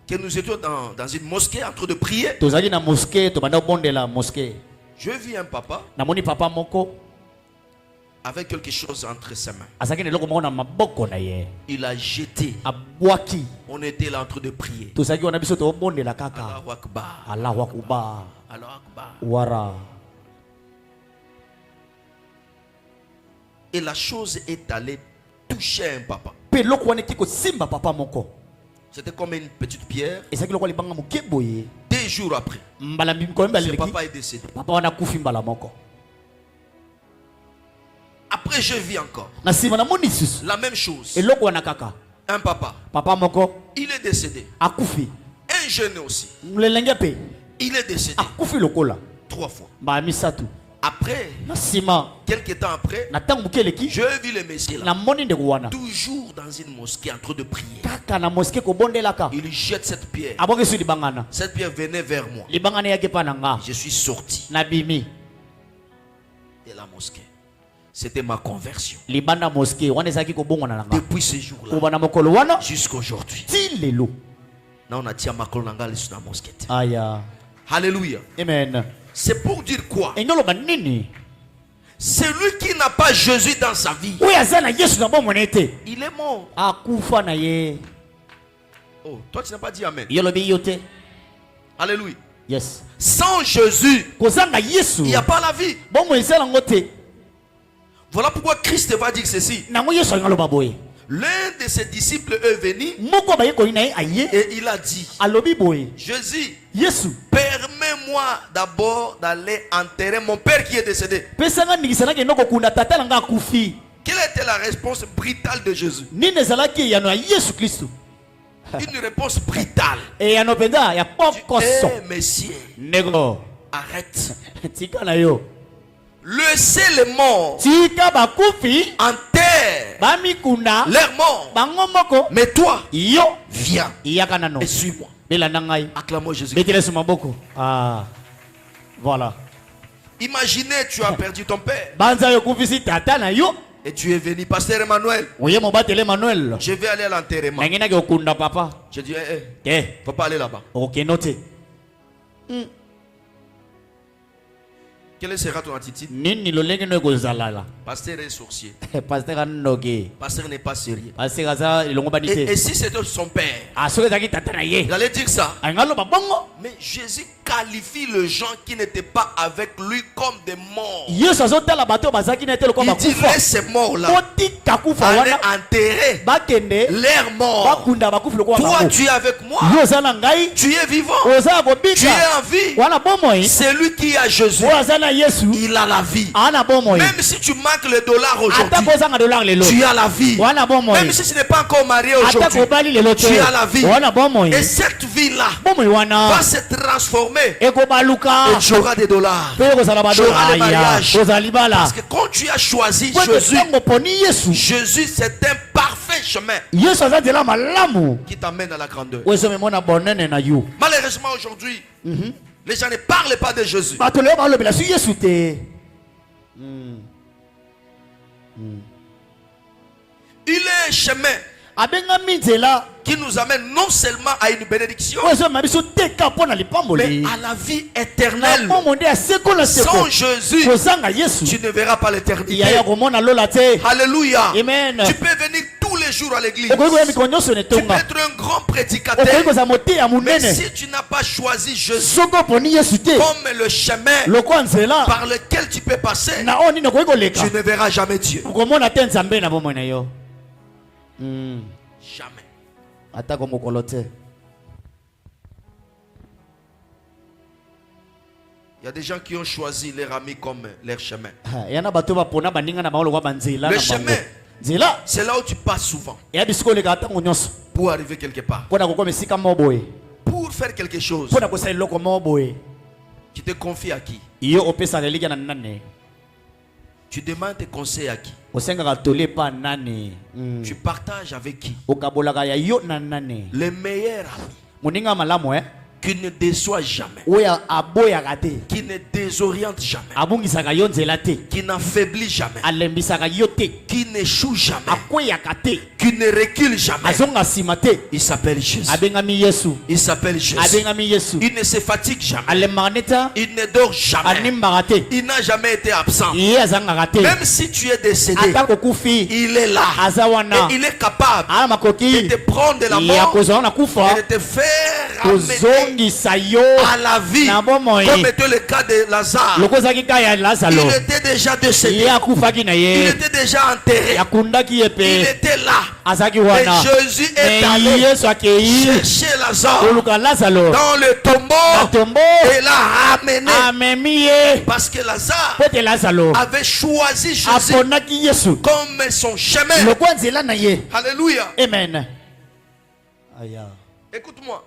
Que nous étions dans une mosquée en train de prier. Je vis un papa avec quelque chose entre ses mains. Il a jeté. On était là en train de prier. Allahu Akbar. Allahu Akbar. Allahu Akbar. Wara. Et la chose est allée toucher un papa. C'était comme une petite pierre. 2 jours après, ce papa est décédé. Après, je vis encore la même chose. Un papa, il est décédé. Un jeune aussi, il est décédé 3 fois. Après, quelques temps après, je vu le Messie là, toujours dans une mosquée en train de prier. Il jette cette pierre. Cette pierre venait vers moi. Je suis sorti de la mosquée. C'était ma conversion. Depuis ce jour-là jusqu'à aujourd'hui. On a tiré ma colonne sur la mosquée. Alléluia. Amen. C'est pour dire quoi? Celui qui n'a pas Jésus dans sa vie, il est mort. Oh, toi tu n'as pas dit Amen. Alléluia. Yes. Sans Jésus, il n'y a pas la vie. Voilà pourquoi Christ va dire ceci. L'un de ses disciples est venu et il a dit, Jésus, permets-moi d'abord d'aller enterrer mon père qui est décédé. Quelle était la réponse brutale de Jésus? Une réponse brutale. Messieurs, arrête. Laissez les morts enterrer leurs morts. Mais toi, viens et suis-moi. Acclamons Jésus. Voilà. Imaginez, tu as perdu ton père. Et tu es venu, pasteur Emmanuel. Je vais aller à l'enterrement. Je dis, faut pas aller là-bas. Quelle sera ton attitude? Pasteur est sorcier. Pasteur n'est pas sérieux. Et si c'était son père, il allait dire ça. Mais Jésus qualifie les gens qui n'étaient pas avec lui comme des morts. Il dit, laisse ces morts-là aller enterrer leurs morts. Toi, tu es avec moi. Tu es vivant. Tu es en vie. Celui qui a Jésus, il a la vie. Même si tu manques le dollar aujourd'hui, tu as la vie. Même si tu n'es pas encore marié aujourd'hui, tu as la vie. Et cette vie-là va se transformer. Et tu auras des dollars. Tu auras des mariages. Parce que quand tu as choisi Jésus, Jésus c'est un parfait chemin qui t'amène à la grandeur. Malheureusement aujourd'hui, les gens ne parlent pas de Jésus. Il est un chemin qui nous amène non seulement à une bénédiction, mais à la vie éternelle. Sans Jésus, tu ne verras pas l'éternité. Alléluia. Amen. Tu peux venir tous les jours à l'église. Tu peux être un grand prédicateur. Mais si tu n'as pas choisi Jésus comme le chemin par lequel tu peux passer, tu ne verras jamais Dieu. Jamais. Il y a des gens qui ont choisi leur ami comme leur chemin. Le chemin, c'est là où tu passes souvent pour arriver quelque part. Pour faire quelque chose, tu te confies à qui? Tu demandes tes conseils à qui? Tu partages avec qui? Le meilleur ami qui ne déçoit jamais, qui ne désoriente jamais, qui n'affaiblit jamais, qui n'échoue jamais, qui ne recule jamais. Il s'appelle Jésus. Il s'appelle Jésus. Il ne se fatigue jamais. Il ne dort jamais. Il n'a jamais été absent. Même si tu es décédé, il est là. Et il est capable de te prendre de la mort et de te faire ramener à la vie, comme était le cas de Lazare. Il était déjà décédé, il était déjà enterré, il était là. Et Jésus est allé chercher Lazare dans le tombeau et l'a ramené, parce que Lazare avait choisi Jésus comme son chemin. Alléluia. Amen. Écoute-moi.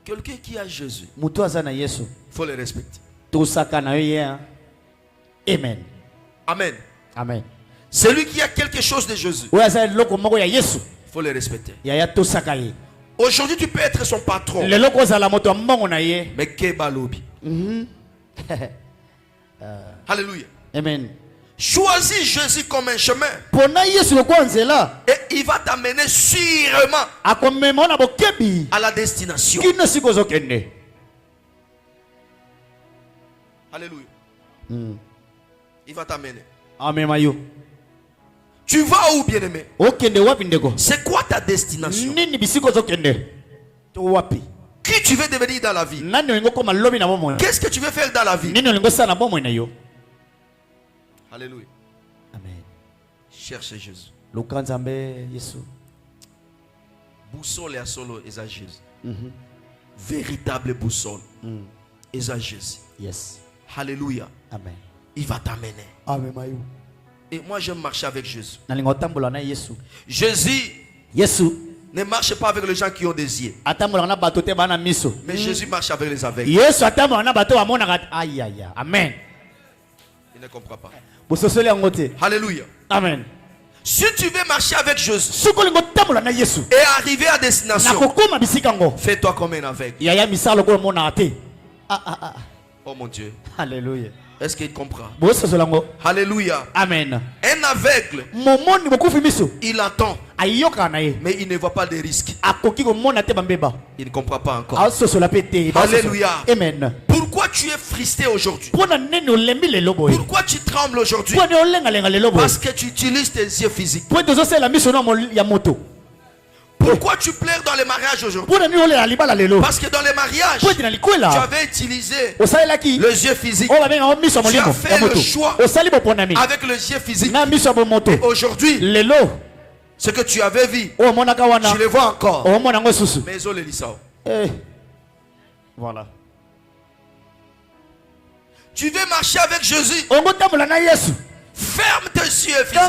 Quelqu'un qui a Jésus, il faut le respecter. Amen. Amen. Amen. Celui qui a quelque chose de Jésus, Il faut le respecter. ya Aujourd'hui, tu peux être son patron. Mais Kebalobi. Alléluia. Amen. Choisis Jésus comme un chemin. Et il va t'amener sûrement à la destination. Alléluia. Il va t'amener. Amen. Tu vas où, bien-aimé? C'est quoi ta destination? Qui tu veux devenir dans la vie? Qu'est-ce que tu veux faire dans la vie? Alléluia. Amen. Cherche Jésus. Yesu. Boussole à solo et à Jésus. Véritable boussole. Et à Jésus. Yes. Alléluia. Amen. Il va t'amener. Amen. Et moi j'aime marcher avec Jésus. Jésus ne marche pas avec les gens qui ont des yeux. Mais Jésus marche avec les aveugles. Amen. Il ne comprend pas. Alléluia. Amen. Si tu veux marcher avec Jésus et arriver à destination, fais-toi comme un aveugle. Oh mon Dieu. Alléluia. Est-ce qu'il comprend? Alléluia. Amen. Un aveugle, il attend, mais il ne voit pas de risques. Il ne comprend pas encore. Alléluia. Amen. Pourquoi tu es frustré aujourd'hui? Pourquoi tu trembles aujourd'hui? Parce que tu utilises tes yeux physiques. Pourquoi tu pleures dans les mariages aujourd'hui? Parce que dans les mariages, tu avais utilisé les yeux physiques. Tu as fait le choix avec les yeux physiques. Et aujourd'hui, ce que tu avais vu, tu le vois encore. Mais ils ont les lissao. Voilà. Tu veux marcher avec Jésus. Ferme tes yeux physiques et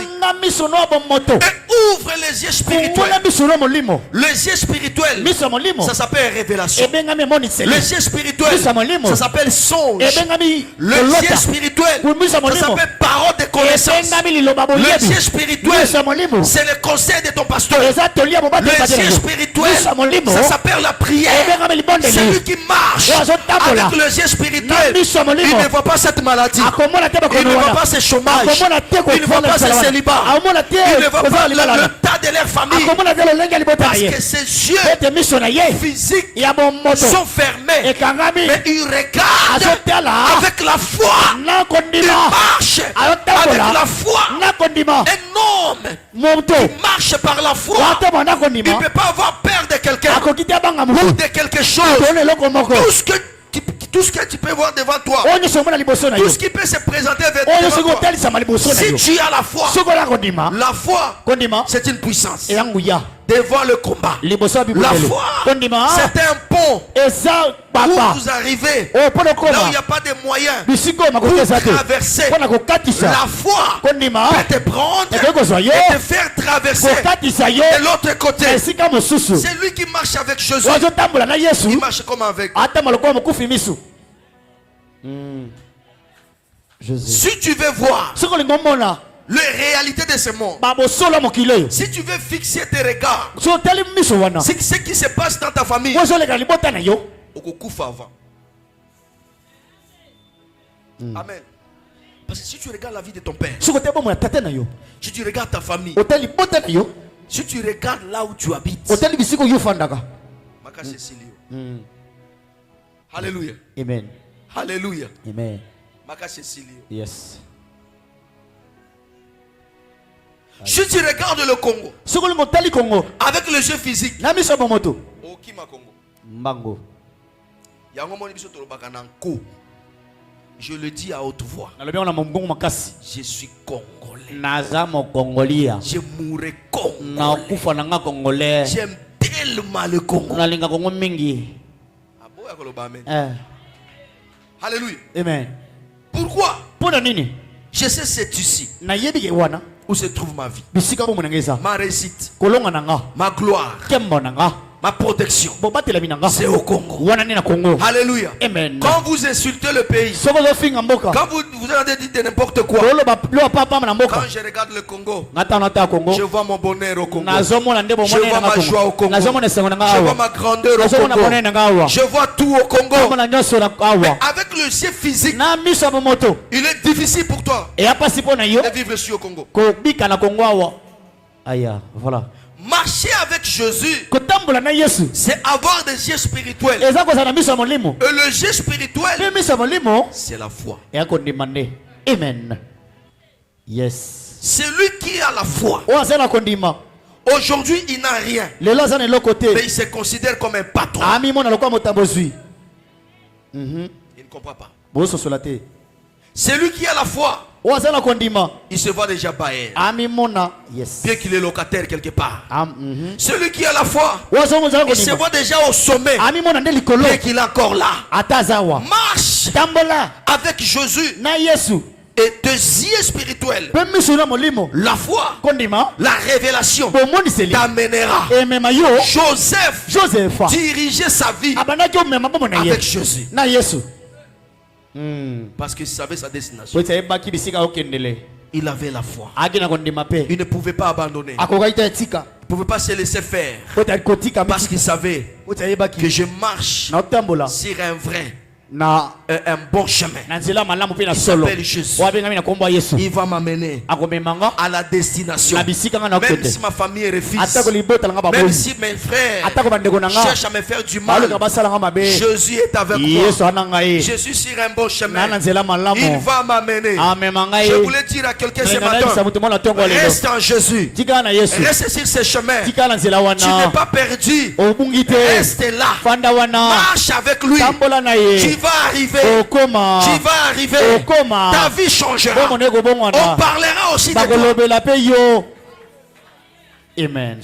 ouvre les yeux spirituels. Les yeux spirituels, ça s'appelle révélation. Les yeux spirituels, ça s'appelle songe. Les yeux spirituels, ça s'appelle parole de connaissance. Les yeux spirituels, c'est le conseil de ton pasteur. Les yeux spirituels, ça s'appelle la prière. Celui qui marche avec les yeux spirituels, il ne voit pas cette maladie, il ne voit pas ce chômage, il ne voit pas ce célibat, il ne voit pas le tas de leur famille, parce que ses yeux physiques sont fermés, mais il regarde avec la foi, il marche avec la foi. Un homme qui marche par la foi, il ne peut pas avoir peur de quelqu'un ou de quelque chose. Tout ce que tu peux voir devant toi, tout ce qui peut se présenter devant toi, si tu as la foi, c'est une puissance devant le combat. La foi, c'est un pont où vous arrivez là où il n'y a pas de moyens pour traverser. La foi peut te prendre et te faire traverser de l'autre côté. C'est lui qui marche avec Jésus. Il marche comme avec. Si tu veux voir les réalités de ce monde, si tu veux fixer tes regards, c'est ce qui se passe dans ta famille, avant. Amen. Parce que si tu regardes la vie de ton père, si tu regardes ta famille, si tu regardes là où tu habites, Alléluia. Amen. Alléluia. Amen. Yes. Si tu regardes le Congo avec les yeux physiques, je le dis à haute voix, je suis congolais. Je mourrai congolais. J'aime tellement le Congo. Alléluia. Amen. Pourquoi? Je sais c'est ici où se trouve ma vie, ma réussite, ma gloire, Ma protection, c'est au Congo. Alléluia. Amen. Quand vous insultez le pays, quand vous avez dit n'importe quoi, quand je regarde le Congo, je vois mon bonheur au Congo. Je vois ma joie au Congo. Je vois ma grandeur au Congo. Je vois tout au Congo. Mais avec le ciel physique, il est difficile pour toi de vivre ici au Congo. Voilà. Marcher avec Jésus, c'est avoir des yeux spirituels. Et le jeu spirituel, c'est la foi. Amen. Yes. Celui qui a la foi, aujourd'hui il n'a rien, mais il se considère comme un patron. Il ne comprend pas. Celui qui a la foi, il se voit déjà bailler. Bien qu'il est locataire quelque part. Celui qui a la foi, il se voit déjà au sommet. Bien qu'il est encore là. Marche avec Jésus. Et tes yeux spirituels, la foi, la révélation t'amènera. Joseph dirigeait sa vie avec Jésus. Parce qu'il savait sa destination. Il avait la foi. Il ne pouvait pas abandonner. Il ne pouvait pas se laisser faire. Parce qu'il savait que je marche sur un vrai, un bon chemin. Il s'appelle Jésus. Il va m'amener à la destination. Même si ma famille refuse, même si mes frères cherchent à me faire du mal, Jésus est avec moi. Jésus sur un bon chemin. Il va m'amener. Je voulais dire à quelqu'un ce matin, reste en Jésus. Reste sur ce chemin. Tu n'es pas perdu. Reste là. Marche avec lui. Tu vas arriver. Tu vas arriver. Ta vie changera. On parlera aussi de toi. Amen.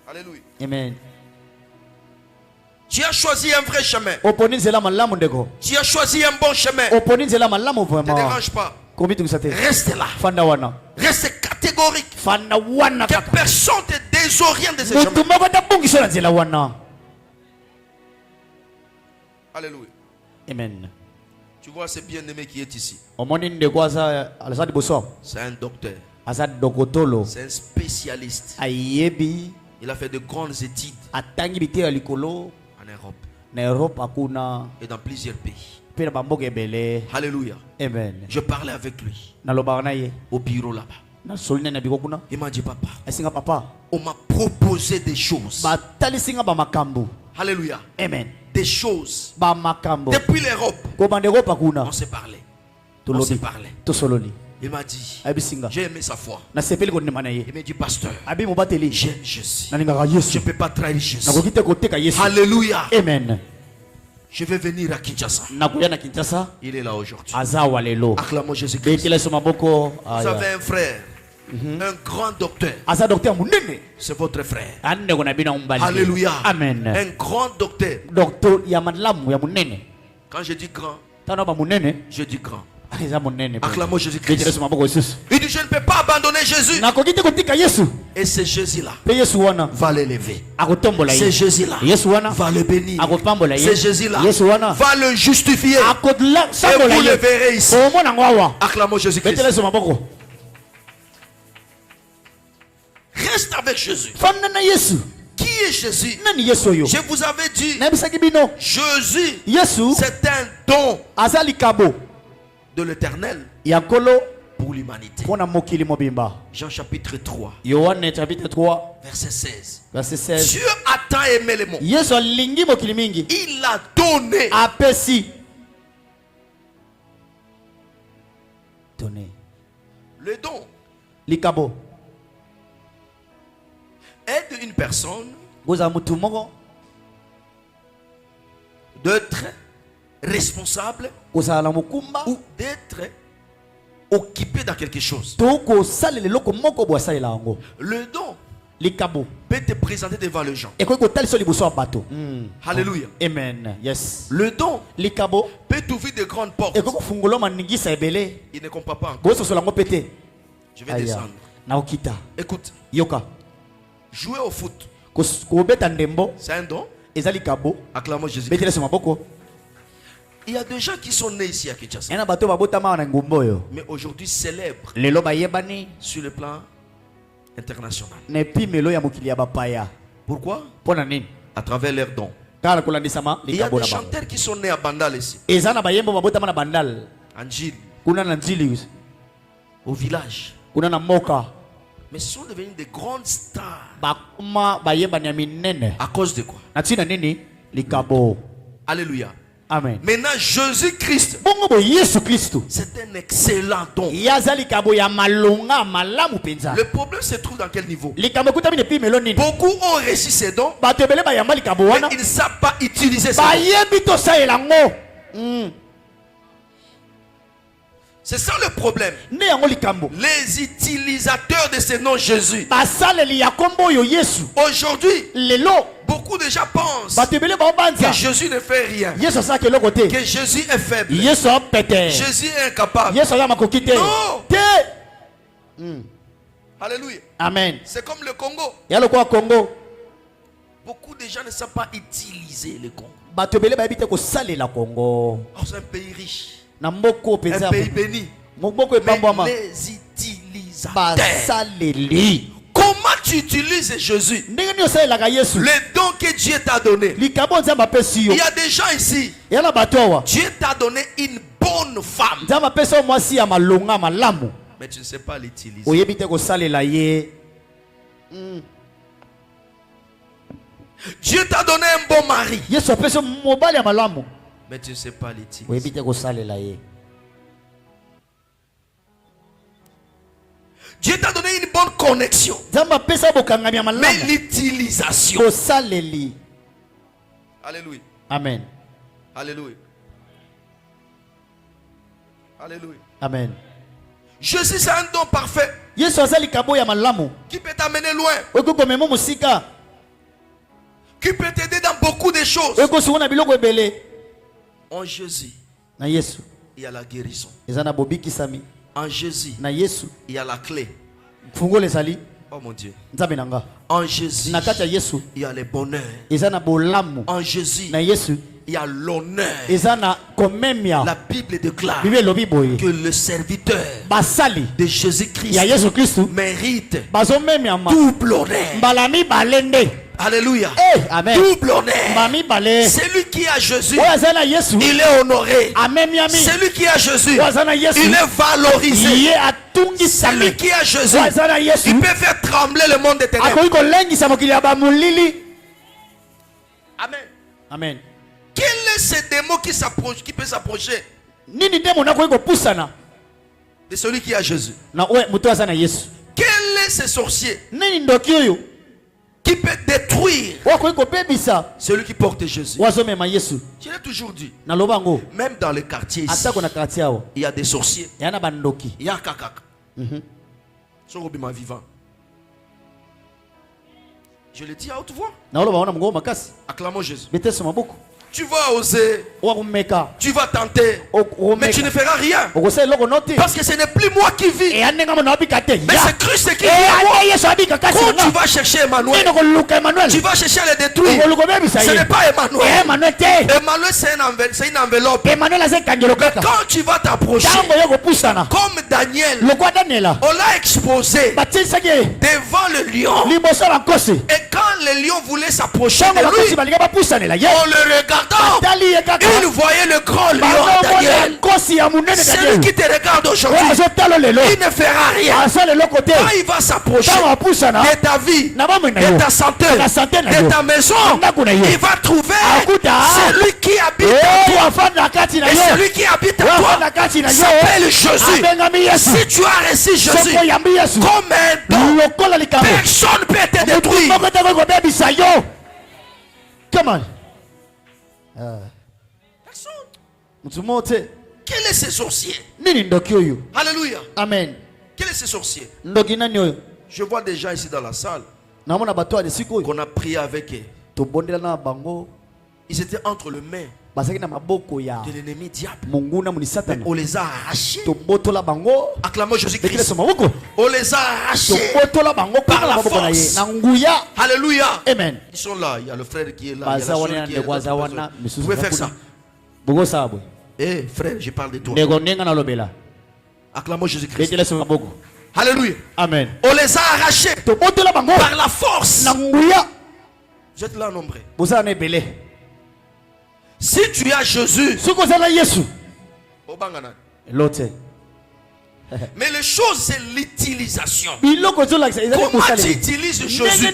Alléluia. Amen. Tu as choisi un vrai chemin. Tu as choisi un bon chemin. Ne te dérange pas. Reste là. Reste catégorique. Que personne ne te désoriente de ce chemin. Alléluia. Amen. Tu vois ce bien-aimé qui est ici. C'est un docteur. C'est un spécialiste. Il a fait de grandes études en Europe et dans plusieurs pays. Alléluia. Amen. Je parlais avec lui au bureau là-bas. Il m'a dit, papa, on m'a proposé des choses. Alléluia. Amen. Des choses. Depuis l'Europe, on s'est parlé. Il m'a dit, j'ai aimé sa foi. Il m'a dit, pasteur, j'aime Jésus. Je ne peux pas trahir Jésus. Alléluia. Amen. Je vais venir à Kinshasa. Il est là aujourd'hui. Acclamons Jésus-Christ. Vous avez un frère, un grand docteur. C'est votre frère. Alléluia. Amen. Un grand docteur. Quand je dis grand, je dis grand. Acclamons Jésus-Christ. Il dit, je ne peux pas abandonner Jésus. Et ce Jésus-là va l'élever. Ce Jésus-là va le bénir. Ce Jésus-là va le justifier. Et vous le verrez ici. Acclamons Jésus-Christ. Reste avec Jésus. Qui est Jésus? Je vous avais dit, Jésus, c'est un don de l'Éternel pour l'humanité. Jean chapitre 3, verset 16. Dieu a tant aimé le monde. Il a donné. Le don aide une personne d'être responsable ou d'être occupé dans quelque chose. Le don peut te présenter devant les gens. Alléluia. Amen. Yes. Le don peut t'ouvrir de grandes portes. Il ne comprend pas encore. Je vais descendre. Écoute. Jouer au foot C'est un don. Acclamons Jésus. Il y a des gens qui sont nés ici à Kinshasa. Mais aujourd'hui célèbrent sur le plan international. Pourquoi? À travers leurs dons. Il y a des chanteurs qui sont nés à Bandal ici. En Gilles. Au village. Mais ce sont devenus des grandes stars. À cause de quoi? Alléluia. Amen. Maintenant, Jésus-Christ, c'est un excellent don. Le problème se trouve dans quel niveau? Beaucoup ont reçu ces dons, mais ils ne savent pas utiliser ces dons. C'est ça le problème. Les utilisateurs de ce nom Jésus. Aujourd'hui, beaucoup de gens pensent que Jésus ne fait rien, que Jésus est faible, Jésus est incapable. Non. Alléluia. Amen. C'est comme le Congo. Beaucoup de gens ne savent pas utiliser le Congo. Oh, c'est un pays riche, un pays béni. Mais les utilisateurs, comment tu utilises Jésus? Le don que Dieu t'a donné. Il y a des gens ici, Dieu t'a donné une bonne femme, mais tu ne sais pas l'utiliser. Dieu t'a donné un bon mari, mais tu ne sais pas l'utiliser. Dieu t'a donné une bonne connexion, mais l'utilisation. Alléluia. Amen. Alléluia. Alléluia. Amen. Jésus, c'est un don parfait qui peut t'amener loin, qui peut t'aider dans beaucoup de choses. En Jésus, il y a la guérison. En Jésus, il y a la clé. Oh mon Dieu. En Jésus, il y a le bonheur. En Jésus, il y a l'honneur. La Bible déclare que le serviteur de Jésus-Christ mérite double honneur. Alléluia. Amen. Double honneur. Celui qui a Jésus, il est honoré. Celui qui a Jésus, il est valorisé. Celui qui a Jésus, il peut faire trembler le monde des ténèbres. Amen. Amen. Quel est ce démon qui peut s'approcher de celui qui a Jésus? Quel est ce sorcier qui peut détruire celui qui porte Jésus? Je l'ai toujours dit. Même dans les quartiers ici, il y a des sorciers. Il y a kakak. Sorobima vivant. Je le dis à haute voix. Acclamons Jésus. Tu vas oser, tu vas tenter, mais tu ne feras rien. Parce que ce n'est plus moi qui vis, mais c'est Christ qui vit en moi. Quand tu vas chercher Emmanuel, tu vas chercher à le détruire. Ce n'est pas Emmanuel. Emmanuel, c'est une enveloppe. Mais quand tu vas t'approcher, comme Daniel, on l'a exposé devant le lion. Et quand le lion voulait s'approcher de lui, on le regarde. Il voyait le grand lion Daniel. Celui qui te regarde aujourd'hui, il ne fera rien. Quand il va s'approcher de ta vie, de ta santé, de ta maison, il va trouver celui qui habite en toi. Et celui qui habite en toi s'appelle Jésus. Si tu as reçu Jésus comme un don, personne ne peut te détruire. Come on. Personne. Quel est ce sorcier? Alléluia. Amen. Quel est ce sorcier? Je vois des gens ici dans la salle qu'on a prié avec eux. Ils étaient entre les mains de l'ennemi diable. Mais on les a arrachés. Acclamons Jésus-Christ. On les a arrachés par la force. Alléluia. Amen. Ils sont là. Il y a le frère qui est là. Il y a la soeur qui est là. Vous pouvez faire ça. Eh frère, je parle de toi. Acclamons Jésus-Christ. Alléluia. Amen. On les a arrachés par la force. Vous êtes là nombreux. Si tu as Jésus, mais les choses c'est l'utilisation. Comment tu utilises Jésus?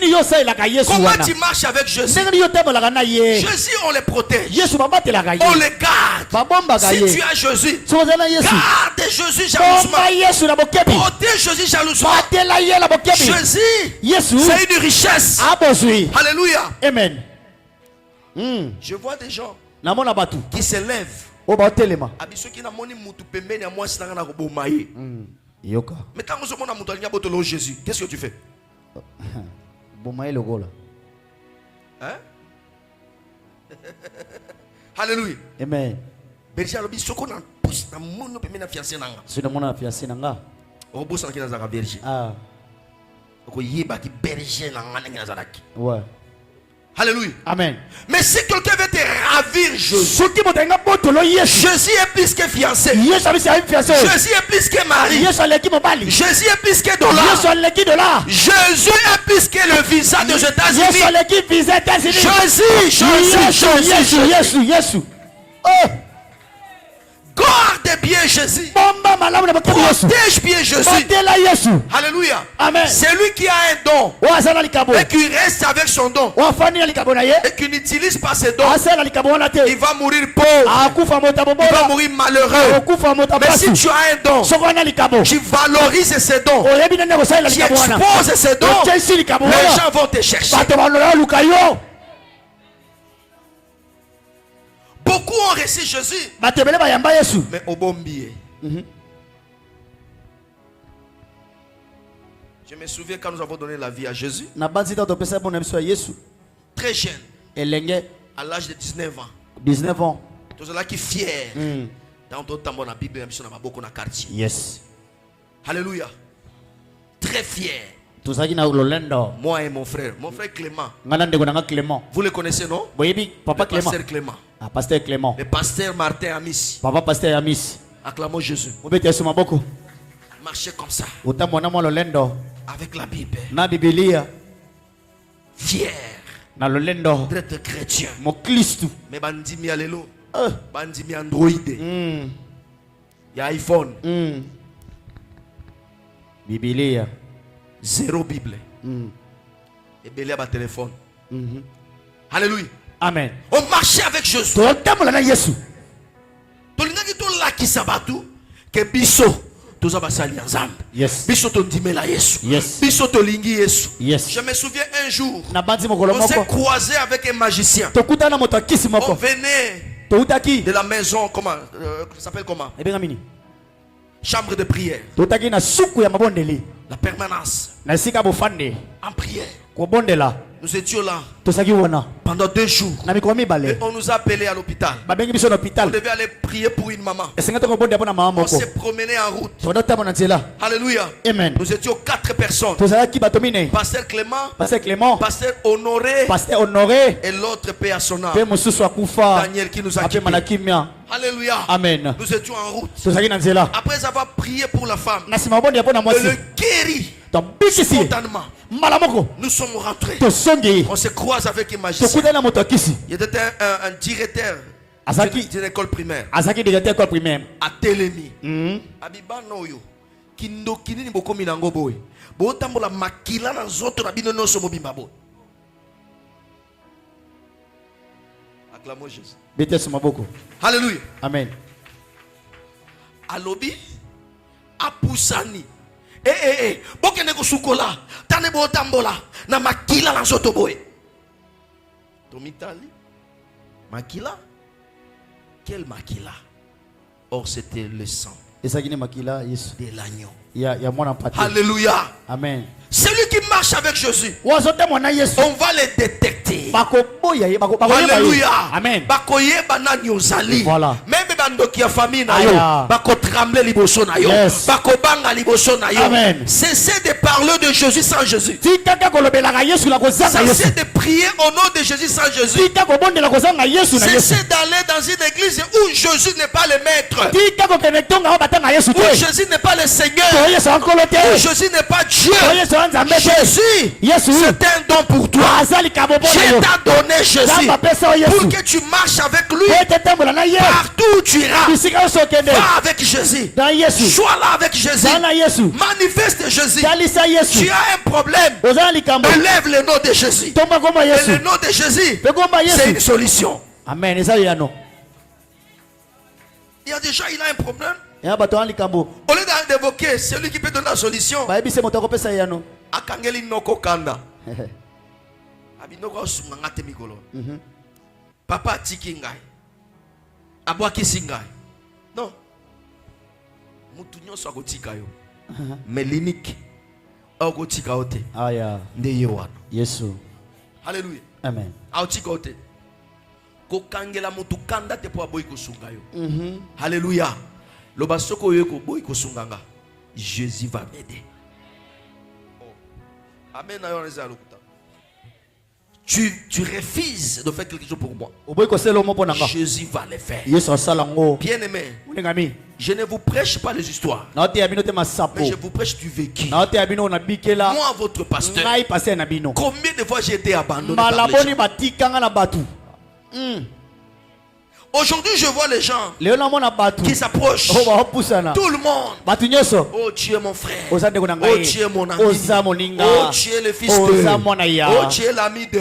Comment tu marches avec Jésus? Jésus on les protège, on les garde. Si tu as Jésus, garde Jésus jalousement, protège Jésus jalousement. Jésus c'est une richesse. Alléluia. Amen. Je vois des gens qui se lèvent. Mais quand vous avez Jésus, qu'est-ce que tu fais? Hein? Alléluia. Amen. Ouais. Alléluia. Amen. Mais si quelqu'un veut te ravir Jésus, Jésus est plus que fiancé. Jésus est plus que mari. Jésus est plus que dollar. Jésus est plus que le visa des États-Unis. Jésus. Oh. Garde bien Jésus. Protège bien Jésus. Alléluia. Amen. C'est lui qui a un don et qui reste avec son don et qui n'utilise pas ses dons. Il va mourir pauvre. Il va mourir malheureux. Mais si tu as un don, tu valorises ses dons, tu exposes ses dons, les gens vont te chercher. Beaucoup ont reçu Jésus, mais au bon billet. Je me souviens quand nous avons donné la vie à Jésus, très jeune, à l'âge de 19 ans. 19 ans. Tout cela qui est fier. Dans ton temps, la Bible, on a beaucoup de quartier. Yes. Alléluia. Très fier. Moi et mon frère Clément. Vous le connaissez, non? Papa le pasteur Clément. Pasteur Clément. Le pasteur Martin Amis. Papa pasteur Amis. Acclamons Jésus. Marchez comme ça. Avec la Bible. Fier. D'être chrétien. Mais bandimi alelo. Bandimi Android. Il y a iPhone. Biblia. Zéro Bible. Et belé à téléphone. Alléluia. Amen. On marchait avec Jésus. Tolingaki to laki sabatu ke biso toza basali ensemble. Yes. Biso to ndimela Yesu. Yes. Biso to lingi Yesu. Yes. Je me souviens un jour, on s'est croisé avec un magicien. On venait de la maison, comment ça s'appelle comment? Chambre de prière. La permanence. En prière. Nous étions là pendant 2 jours. Et on nous a appelés à l'hôpital. On devait aller prier pour une maman. On s'est promené en route. Alléluia. Amen. Nous étions 4 personnes. Pasteur Clément, Pasteur Honoré et l'autre paix à son âme, Daniel qui nous a quittés. Alléluia. Amen. Nous étions en route. Après avoir prié pour la femme, et le guéri spontanément, nous sommes rentrés. On se croise avec un magicien. Il était un directeur d'une école primaire à Télémi. Abiba noyo kindokini ni bokomi nango boy botambola makila na nzoto na bino noso mobimba boy. Acclamons Jésus. Alléluia. Amen. Alobi apusani bokene ko sukola tane botambola na makila na nzoto boy. Tomitali makila. Quel makila? Or c'était le sang de l'agneau. Alléluia. Amen. Celui qui marche avec Jésus, on va le détecter. Alléluia. Amen. Voilà. Même bandoki ya famille na yo, bako trembler liboso na yo, bako banga liboso na yo. Cessez de parler de Jésus sans Jésus. Cessez de prier au nom de Jésus sans Jésus. Cessez d'aller dans une église où Jésus n'est pas le maître, où Jésus n'est pas le Seigneur, où Jésus n'est pas Dieu. Jésus, c'est un don pour toi. Dieu t'a donné Jésus pour que tu marches avec lui partout où tu iras. Va avec Jésus. Sois là avec Jésus. Manifeste Jésus. Tu as un problème, élève le nom de Jésus. Et le nom de Jésus, c'est une solution. Amen. Il y a déjà, il a un problème. Au lieu d'évoquer celui qui peut donner la solution, akangeli noko kanda. Abinoko sunganga te mikolo. Papa tiki ngai. Abwaki singai. Non. Mutu nyonso akotika yo. Mais l'unique akotika ote. Aya. Nde yewana. Yesu. Alléluia. Amen. Akotika ote. Kokangela mutu kanda te po aboyi kosunga yo. Alléluia. Loba soko yo ko boyi kosunganga. Jésus va m'aider. Amen. Tu refuses de faire quelque chose pour moi. Jésus va le faire. Bien aimé, je ne vous prêche pas les histoires, mais je vous prêche du vécu. Moi, votre pasteur, combien de fois j'ai été abandonné par les gens? Aujourd'hui, je vois les gens qui s'approchent. Tout le monde. Oh, tu es mon frère. Oh, tu es mon ami. Oh, tu es le fils de. Oh, tu es l'ami de.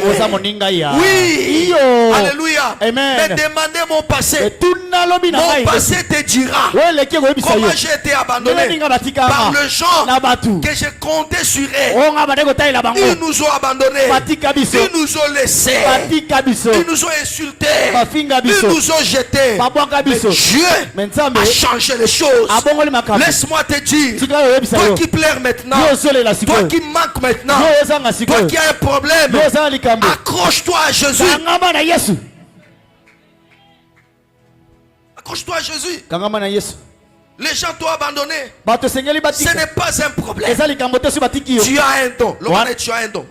Oui. Alléluia. Mais demandez mon passé. Mon passé te dira comment j'ai été abandonné par les gens que j'ai compté sur eux. Ils nous ont abandonnés. Ils nous ont laissés. Ils nous ont insultés. Ils nous ont jeté. Mais Dieu a changé les choses. Laisse-moi te dire, toi qui pleures maintenant, toi qui manques maintenant, toi qui as un problème, accroche-toi à Jésus. Accroche-toi à Jésus. Les gens t'ont abandonné. Ce n'est pas un problème. Tu as un don. Tu as un don.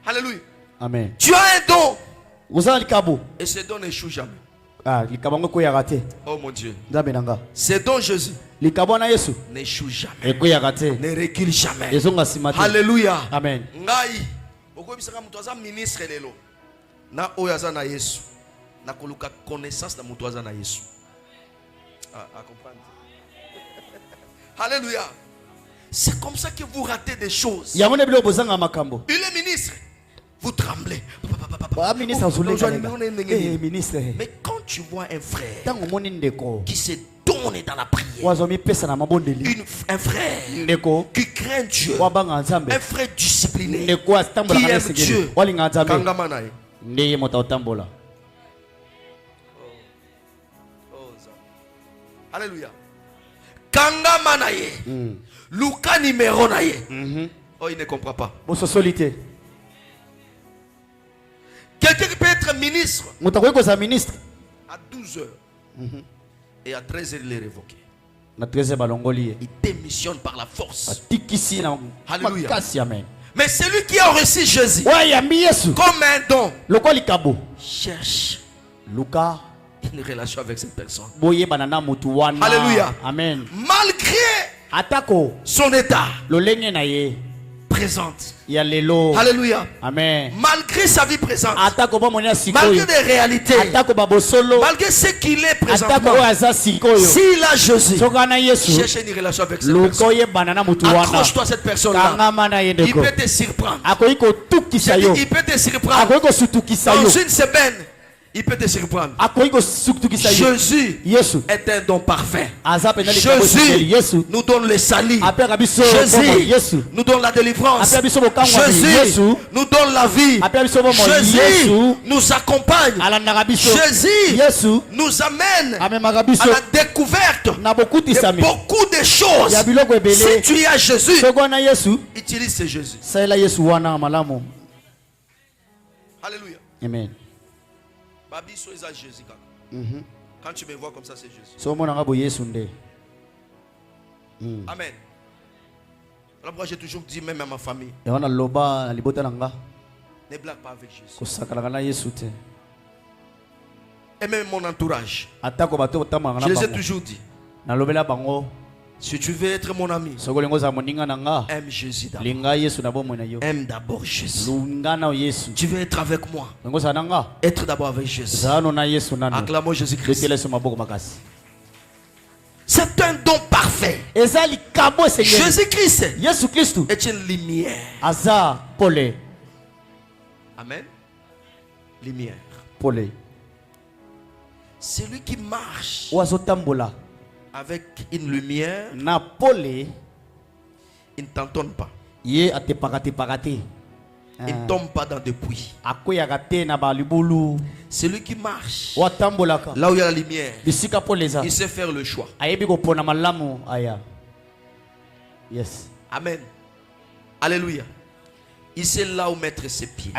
Alléluia. Amen. Tu as un don. Et ce don n'échoue jamais. Oh mon Dieu. Ce don Jésus n'échoue jamais. Ne recule jamais. Alléluia. Amen. Ministre lelo. Na oyaza na Yesu. Na koluka connaissance na mutoaza na Yesu. À comprendre. Alléluia. C'est comme ça que vous ratez des choses. Il est ministre. Vous tremblez. Mais quand tu vois un frère qui se donne dans la prière, un frère qui craint Dieu, un frère discipliné qui aime Dieu, alléluia. Kangama na ye, Luka numéro na ye. Oh, il ne comprend pas. Quelqu'un qui peut être ministre à 12 heures et à 13 heures il est révoqué. Il démissionne par la force. Alléluia. Mais celui qui a reçu Jésus comme un don cherche une relation avec cette personne. Alléluia. Amen. Malgré son état présente. Alléluia. Amen. Malgré sa vie présente, malgré des réalités, malgré ce qu'il est présentement, s'il a Jésus, cherche une relation avec cette personne. Accroche-toi à cette personne-là. Il peut te surprendre. Il peut te surprendre. Dans une semaine, il peut te surprendre. Jésus est un don parfait. Jésus nous donne le salut. Jésus nous donne la délivrance. Jésus nous donne la vie. Jésus nous accompagne. Jésus nous amène à la découverte de beaucoup des choses. Si tu as Jésus, utilise ce Jésus. Alléluia. Amen. Jésus. Quand tu me vois comme ça, c'est Jésus. Amen. Alors moi j'ai toujours dit, même à ma famille, ne blague pas avec Jésus. Et même mon entourage, je les ai toujours dit, si tu veux être mon ami, aime Jésus d'abord. Aime d'abord Jésus. Tu veux être avec moi, être d'abord avec Jésus. Acclamons Jésus-Christ. C'est un don parfait. Jésus-Christ est une lumière. Amen. Lumière. Celui qui marche avec une lumière, il ne t'entonne pas. Il ne tombe pas dans des puits. Celui qui marche là où il y a la lumière, il sait faire le choix. Yes. Amen. Alléluia. Il sait là où mettre ses pieds.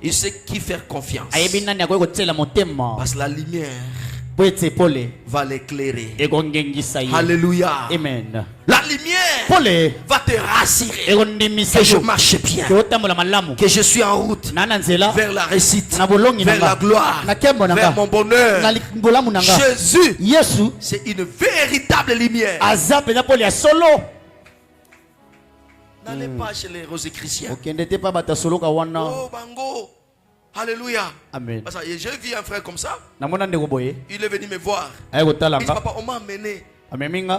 Il sait qui faire confiance. Parce que la lumière va l'éclairer. Alléluia. Amen. La lumière va te rassurer que je marche bien, que je suis en route vers la réussite, vers la gloire, vers mon bonheur. Jésus, c'est une véritable lumière. N'allez pas chez les rosicruciens. Oh, bango. Alléluia. Amen. Parce que j'ai vu un frère comme ça. Il est venu me voir. Il dit, papa, on m'a amené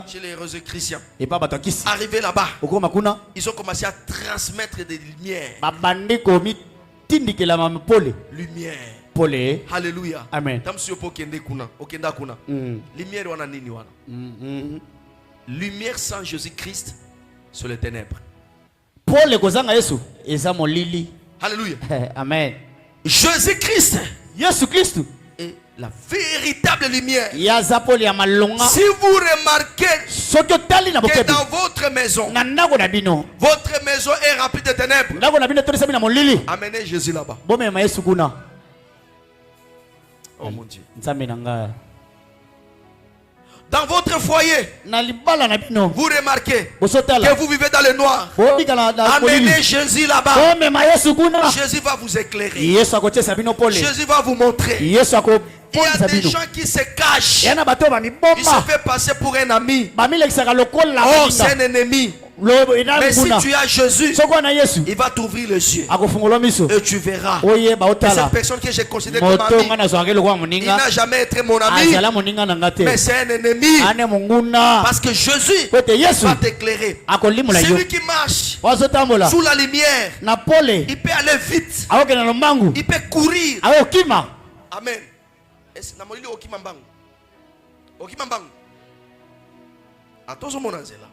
chez les rosicruciens. Arrivé là-bas, ils ont commencé à transmettre des lumières. Lumière. Alléluia. Amen. Lumière sans Jésus-Christ sur les ténèbres. Alléluia. Amen. Jésus-Christ est la véritable lumière. Si vous remarquez que dans votre maison est remplie de ténèbres, amenez Jésus là-bas. Oh mon Dieu. Dans votre foyer, vous remarquez que vous vivez dans le noir. Amenez Jésus là-bas. Jésus va vous éclairer. Jésus va vous montrer. Il y a des gens qui se cachent. Ils se fait passer pour un ami. Oh, c'est un ennemi. Mais si tu as Jésus, il va t'ouvrir les yeux. Et tu verras que cette personne que j'ai considérée comme ami, il n'a jamais été mon ami, mais c'est un ennemi. Parce que Jésus va t'éclairer. Celui qui marche sous la lumière, il peut aller vite. Il peut courir. Amen. Attention mon anzela.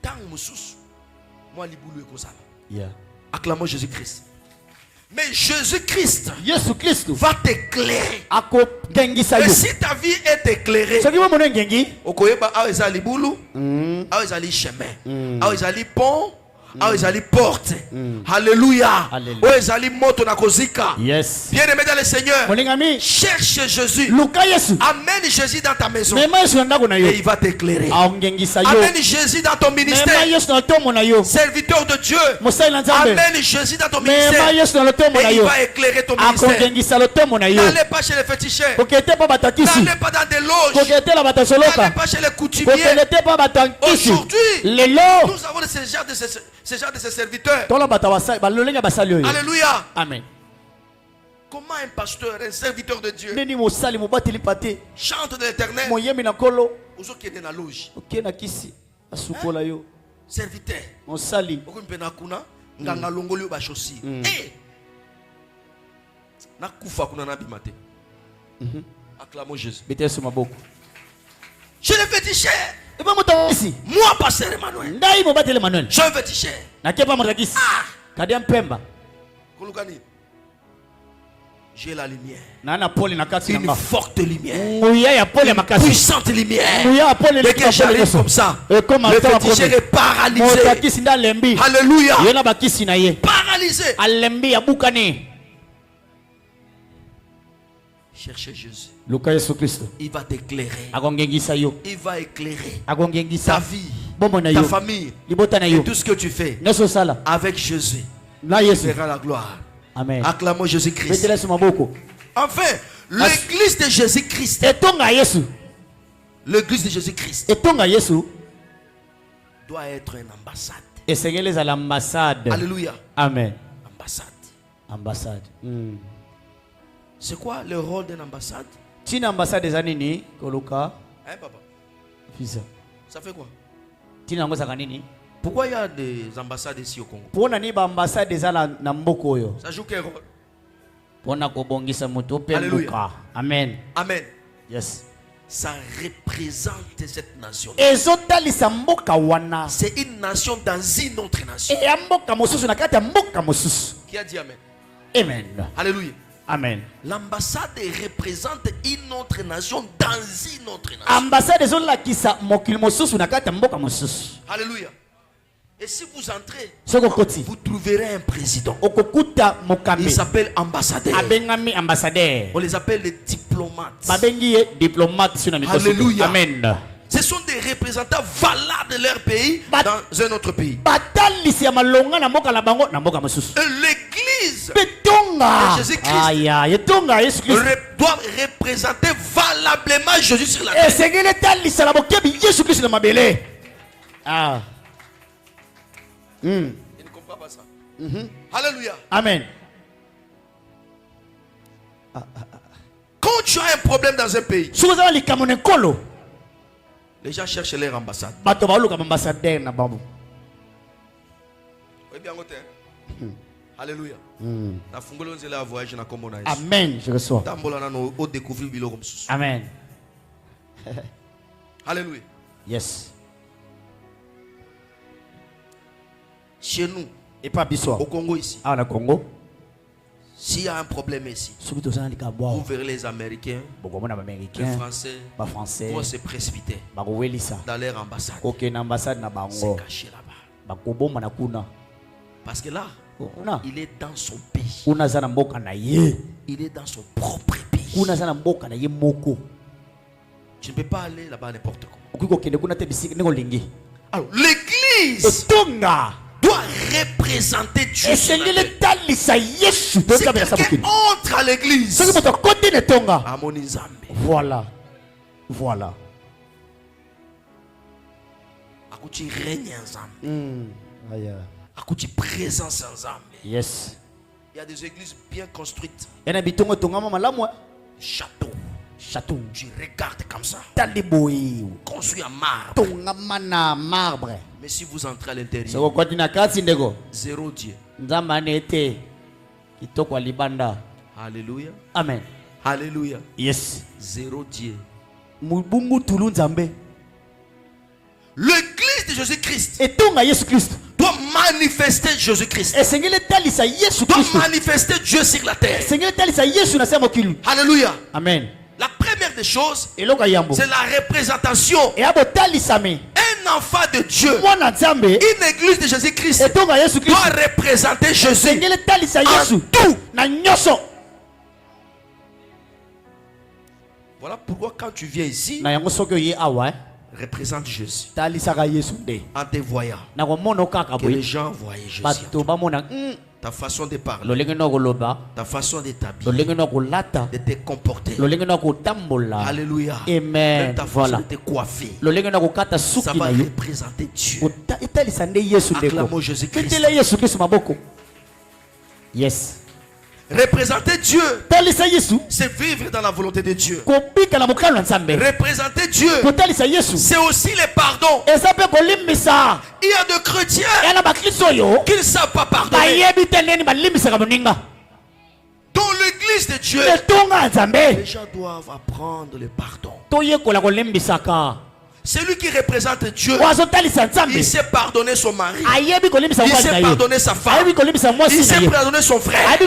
Tant mususu moi libulu ekozala. Acclamons Jésus-Christ. Mais Jésus-Christ va t'éclairer. Et si ta vie est éclairée, okoyeba awa eza libulu, awa eza li chemin, awa eza li pont, awa eza li porte. Alléluia. Awa eza li moto na kozika. Bien aimé dans le Seigneur, cherche Jésus. Amène Jésus dans ta maison et il va t'éclairer. Amène Jésus dans ton ministère. Serviteur de Dieu, amène Jésus dans ton ministère et il va éclairer ton ministère. N'allez pas chez les féticheurs. N'allez pas dans des loges. N'allez pas chez les coutumiers. Aujourd'hui, nous avons ce genre de ces serviteurs. Alléluia. Amen. Comment un pasteur, un serviteur de Dieu chante de l'éternel aux qui est dans la loge? Serviteur. Acclamons Jésus. Je le féticheur. Moi, pasteur Emmanuel. Je le féticheur. J'ai la lumière. Une Une forte lumière. Une puissante lumière. Et que j'arrive comme ça. Le féticheur est paralysé. Alléluia. Paralysé. Cherchez Jésus. Il va t'éclairer. Il va éclairer ta vie, ta famille et tout ce que tu fais. Avec Jésus, tu verras la gloire. Amen. Acclamons Jésus-Christ. Enfin, l'église de Jésus-Christ. L'église de Jésus-Christ doit être une ambassade. Alléluia. Amen. Ambassade. C'est quoi le rôle d'une ambassade? Tina ambassade des années koluka. Hein, papa? Fils. Ça fait quoi? Tina ngoza kanini? Pourquoi il y a des ambassades ici au Congo? Pona ni ba ambassade des ala na mboko yo. Ça joue quel rôle? Pona ko bongisa muto pe Alléluia. luka. Amen. Amen. Yes. Ça représente cette nation. Ezotalisa mboka wana. C'est une nation dans une autre nation. E mboka mosusu na kati ya mboka mosusu. Qui a dit amen? Amen. Alléluia. Amen. L'ambassade représente une autre nation dans une autre nation. Ambassade ezola kisa mokili mosusu na kati ya mboka mosusu. Alléluia. Et si vous entrez, vous trouverez un président. Il s'appelle ambassadeur. On les appelle les diplomates. Alléluia. Amen. Ce sont des représentants valables de leur pays dans un autre pays. L'église de Jésus-Christ doit représenter valablement Jésus sur la terre. Ah. Il ne comprend pas ça. Alléluia. Amen. Quand tu as un problème dans un pays, les gens cherchent leur ambassade. Alléluia. Amen. Je reçois. Amen. Alléluia. Yes. Chez nous, et pas au Congo ici, Congo, s'il y a un problème ici, vous verrez les Américains, les Français vont se précipiter dans leur ambassade. C'est caché là-bas. Parce que là, il est dans son pays. Il est dans son propre pays. Tu ne peux pas aller là-bas n'importe comment. Alors, l'église doit représenter Dieu. Si quelqu'un entre à l'église, voilà. Voilà. Tu règnes ensemble. Présence ensemble. Yes. Il y a des églises bien construites. château. Tu regardes comme ça. Construit en marbre. Mais si vous entrez à l'intérieur, zéro Dieu. Alléluia. Amen. Alléluia. Yes. Zéro Dieu. L'église de Jésus-Christ doit manifester Jésus-Christ. Doit manifester Dieu sur la terre. Alléluia. Amen. La première des choses, c'est la représentation. Un enfant de Dieu, une église de Jésus-Christ doit représenter Jésus en tout. Voilà pourquoi quand tu viens ici, représente Jésus en te voyant, que les gens voient Jésus. Ta façon de parler, ta façon de t'habiller, de te comporter. Alléluia. Amen. Ta façon de te coiffer, ça va représenter Dieu. Acclamons Jésus-Christ. Yes. Représenter Dieu, c'est vivre dans la volonté de Dieu. Représenter Dieu, c'est aussi le pardon. Il y a de chrétiens qui ne savent pas pardonner. Dans l'église de Dieu, les gens doivent apprendre le pardon. Celui qui représente Dieu, il s'est pardonné son mari, il s'est pardonné sa femme, il s'est pardonné son frère,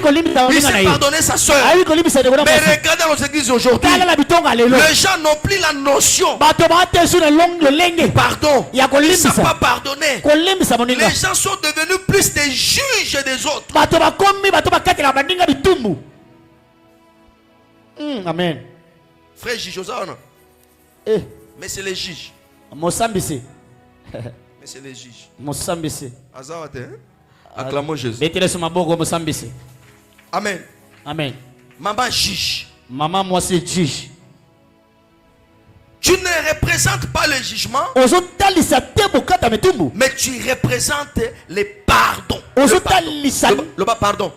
il s'est pardonné sa soeur. Mais regardez dans nos églises aujourd'hui, les gens n'ont plus la notion pardon. Ils ne savent pas pardonner. Les gens sont devenus plus des juges des autres. Amen. Frère Jijosana. Mais c'est les juges. Mais c'est les juges. Acclamons Jésus. Amen. Amen. Maman juge. Maman, moi c'est juge. Tu ne représentes pas le jugement, mais tu représentes les pardons. Le pardon.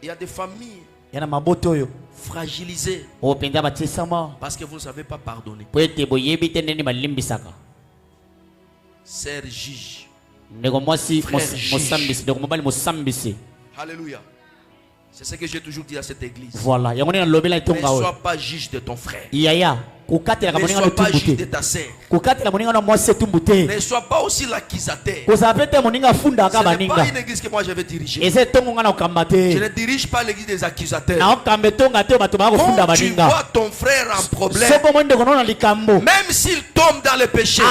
Il y a des familles fragilisées parce que vous ne savez pas pardonner. Sœur juge. Alléluia. C'est ce que j'ai toujours dit à cette église. Voilà. Ne sois pas juge de ton frère. Ne sois pas juge de ta sœur. Ne sois pas aussi l'accusateur. Ce n'est pas une église que moi je vais diriger. Je ne dirige pas l'église des accusateurs. Quand tu vois ton frère en problème, même s'il tombe dans le péché,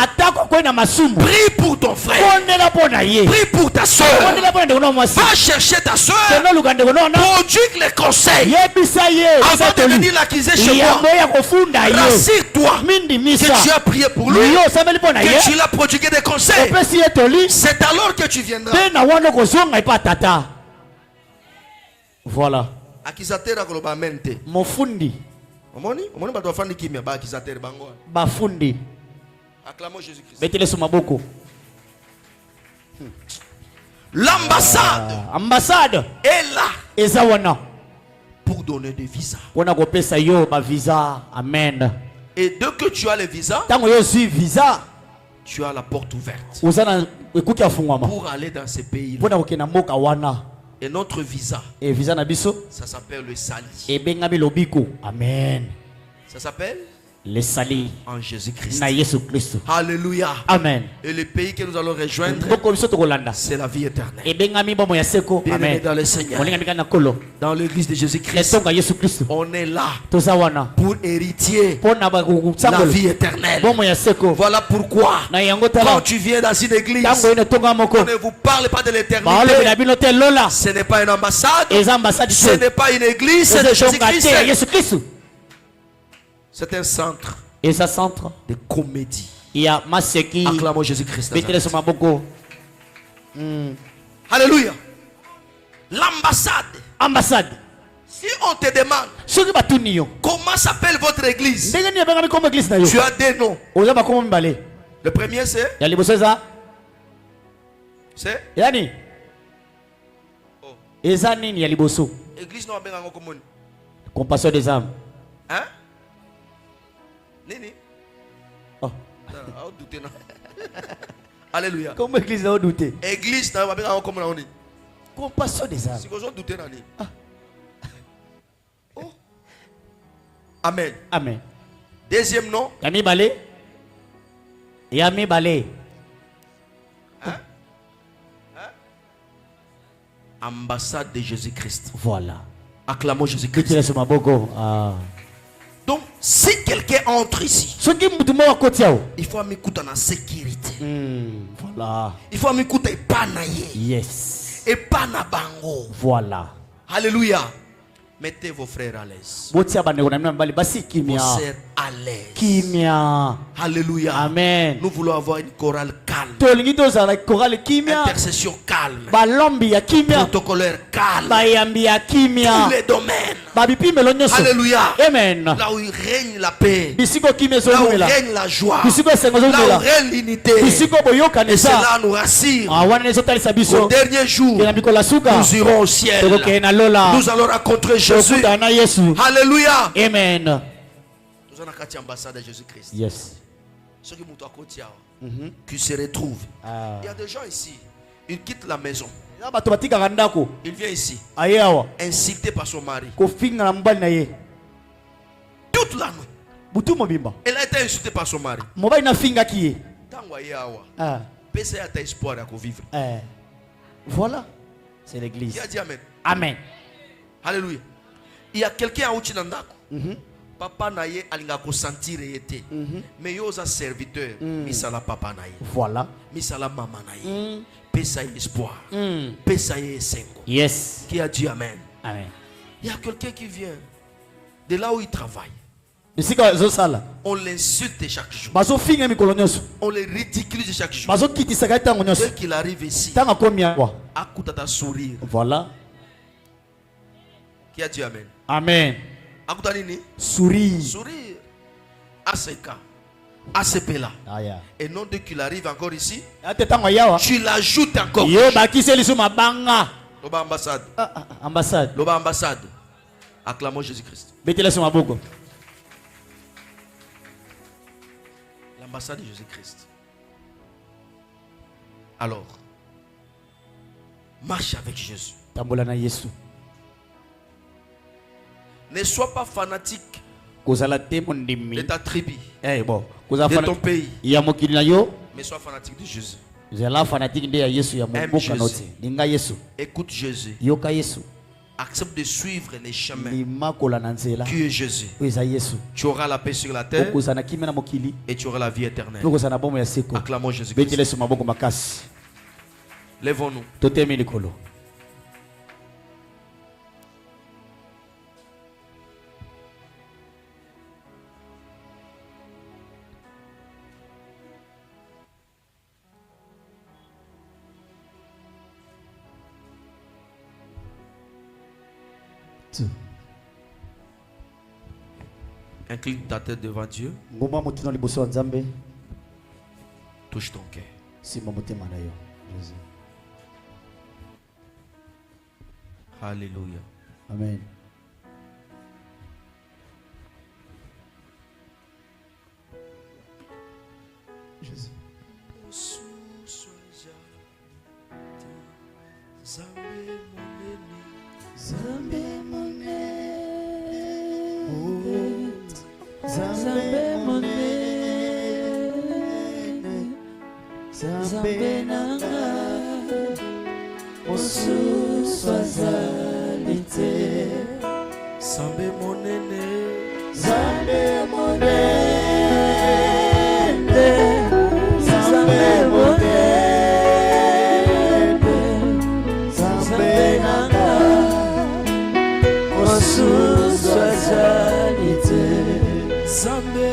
prie pour ton frère. Prie pour ta soeur. Va chercher ta soeur. Produis les conseils. Avant de venir l'accuser chez moi, rassure-toi que tu as prié pour lui, que tu l'as prodigué des conseils. C'est alors que tu viendras. Voilà. Accusateur à globalité. Mofundi. Bafundi. Acclamons Jésus-Christ. Mettez-les sur ma boko. L'ambassade ambassade est là ezawana pour donner des visas. Wana kopesa yo ba visa. Amen. Et dès que tu as le visa, tango yo si visa, tu as la porte ouverte pour aller dans ces pays. Et notre visa, et visa na biso, ça s'appelle le sali. Et bengami lobiko. Amen. Ça s'appelle le sali en Jésus-Christ. Na Yesu Christ. Alléluia. Amen. Et le pays que nous allons rejoindre, c'est la vie éternelle. Et bengami bomo ya seko. Amen. Dans le Seigneur, dans l'église de Jésus-Christ, on est là pour héritier la vie éternelle. Voilà pourquoi quand tu viens dans une église, on ne vous parle pas de l'éternité. Ce n'est pas une ambassade, ce n'est pas une église, c'est de Jésus-Christ. C'est un centre de comédie. Acclamons Jésus-Christ. Alléluia. L'ambassade. Si on te demande comment s'appelle votre église, tu as des noms. Le premier c'est Yani Ezanini ya liboso. Église no benga ngoko. Compassion des âmes. Hein? Nini? Oh. Alléluia. Comment église n'a douté? Église na benga ngoko na oni. Compassion des âmes. Si vous doutez nani. Oh. Amen. Amen. Deuxième nom. Yami Balé. Yami Balé. Hein? Ambassade de Jésus-Christ. Voilà. Acclamons Jésus-Christ. Donc, si quelqu'un entre ici, il faut m'écouter en sécurité. Voilà. Il faut m'écouter pas naïe. Yes. Et pas na bango. Voilà. Alléluia. Mettez vos frères à l'aise. Vos sœurs à l'aise. Alléluia. Amen. Nous voulons avoir une chorale calme. Intercession calme. Protocolaire calme. Tous les domaines. Alléluia. Amen. Là où il règne la paix. Là où règne la joie. Là où règne l'unité. Et cela nous rassure. Au dernier jour, nous irons au ciel. Nous allons rencontrer Jésus. Alléluia. Amen. Nous allons à l'ambassade de Jésus-Christ. Yes. Ceux qui se retrouvent. Il y a des gens ici. Ils quittent la maison. Il vient ici. Incité par son mari. Toute la nuit. Elle a été insultée par son mari. Ah. Espoir à vivre. Voilà. C'est l'église. Qui a dit amen? Amen. Alléluia. Il y a quelqu'un à Uchinandako. Papa naye alinga ko sentir été. Mais yo za serviteur, misala papa naye. Voilà. Misala maman naye. Pesa espoir. Pesa sengo. Yes. Qui a dit amen? Amen. Il y a quelqu'un qui vient de là où il travaille. On l'insulte chaque jour. On le ridiculise chaque jour. Dès qu'il arrive ici, Akutata sourire. Voilà. Qui a dit amen? Amen. Akutata nini? Sourire. Sourire. Aseka. Asepela. Et non dès qu'il arrive encore ici, tu l'ajoutes encore. Loba ambassade. Ambassade. Loba ambassade. Acclamons Jésus-Christ. L'ambassade de Jésus-Christ. Alors, marche avec Jésus. Ne sois pas fanatique de ta tribu, de ton pays, mais sois fanatique de Jésus. Aime Jésus. Écoute Jésus. Accepte de suivre les chemins qui est Jésus. Tu auras la paix sur la terre et tu auras la vie éternelle. Acclamons Jésus-Christ. Lèvons-nous. Incline ta tête devant Dieu. Touche ton cœur. Alléluia. Amen. Jésus. Zambe nanga osu swazalite Zambe monene Zambe monene Zambe monene Zambe nanga osu swazalite Zambe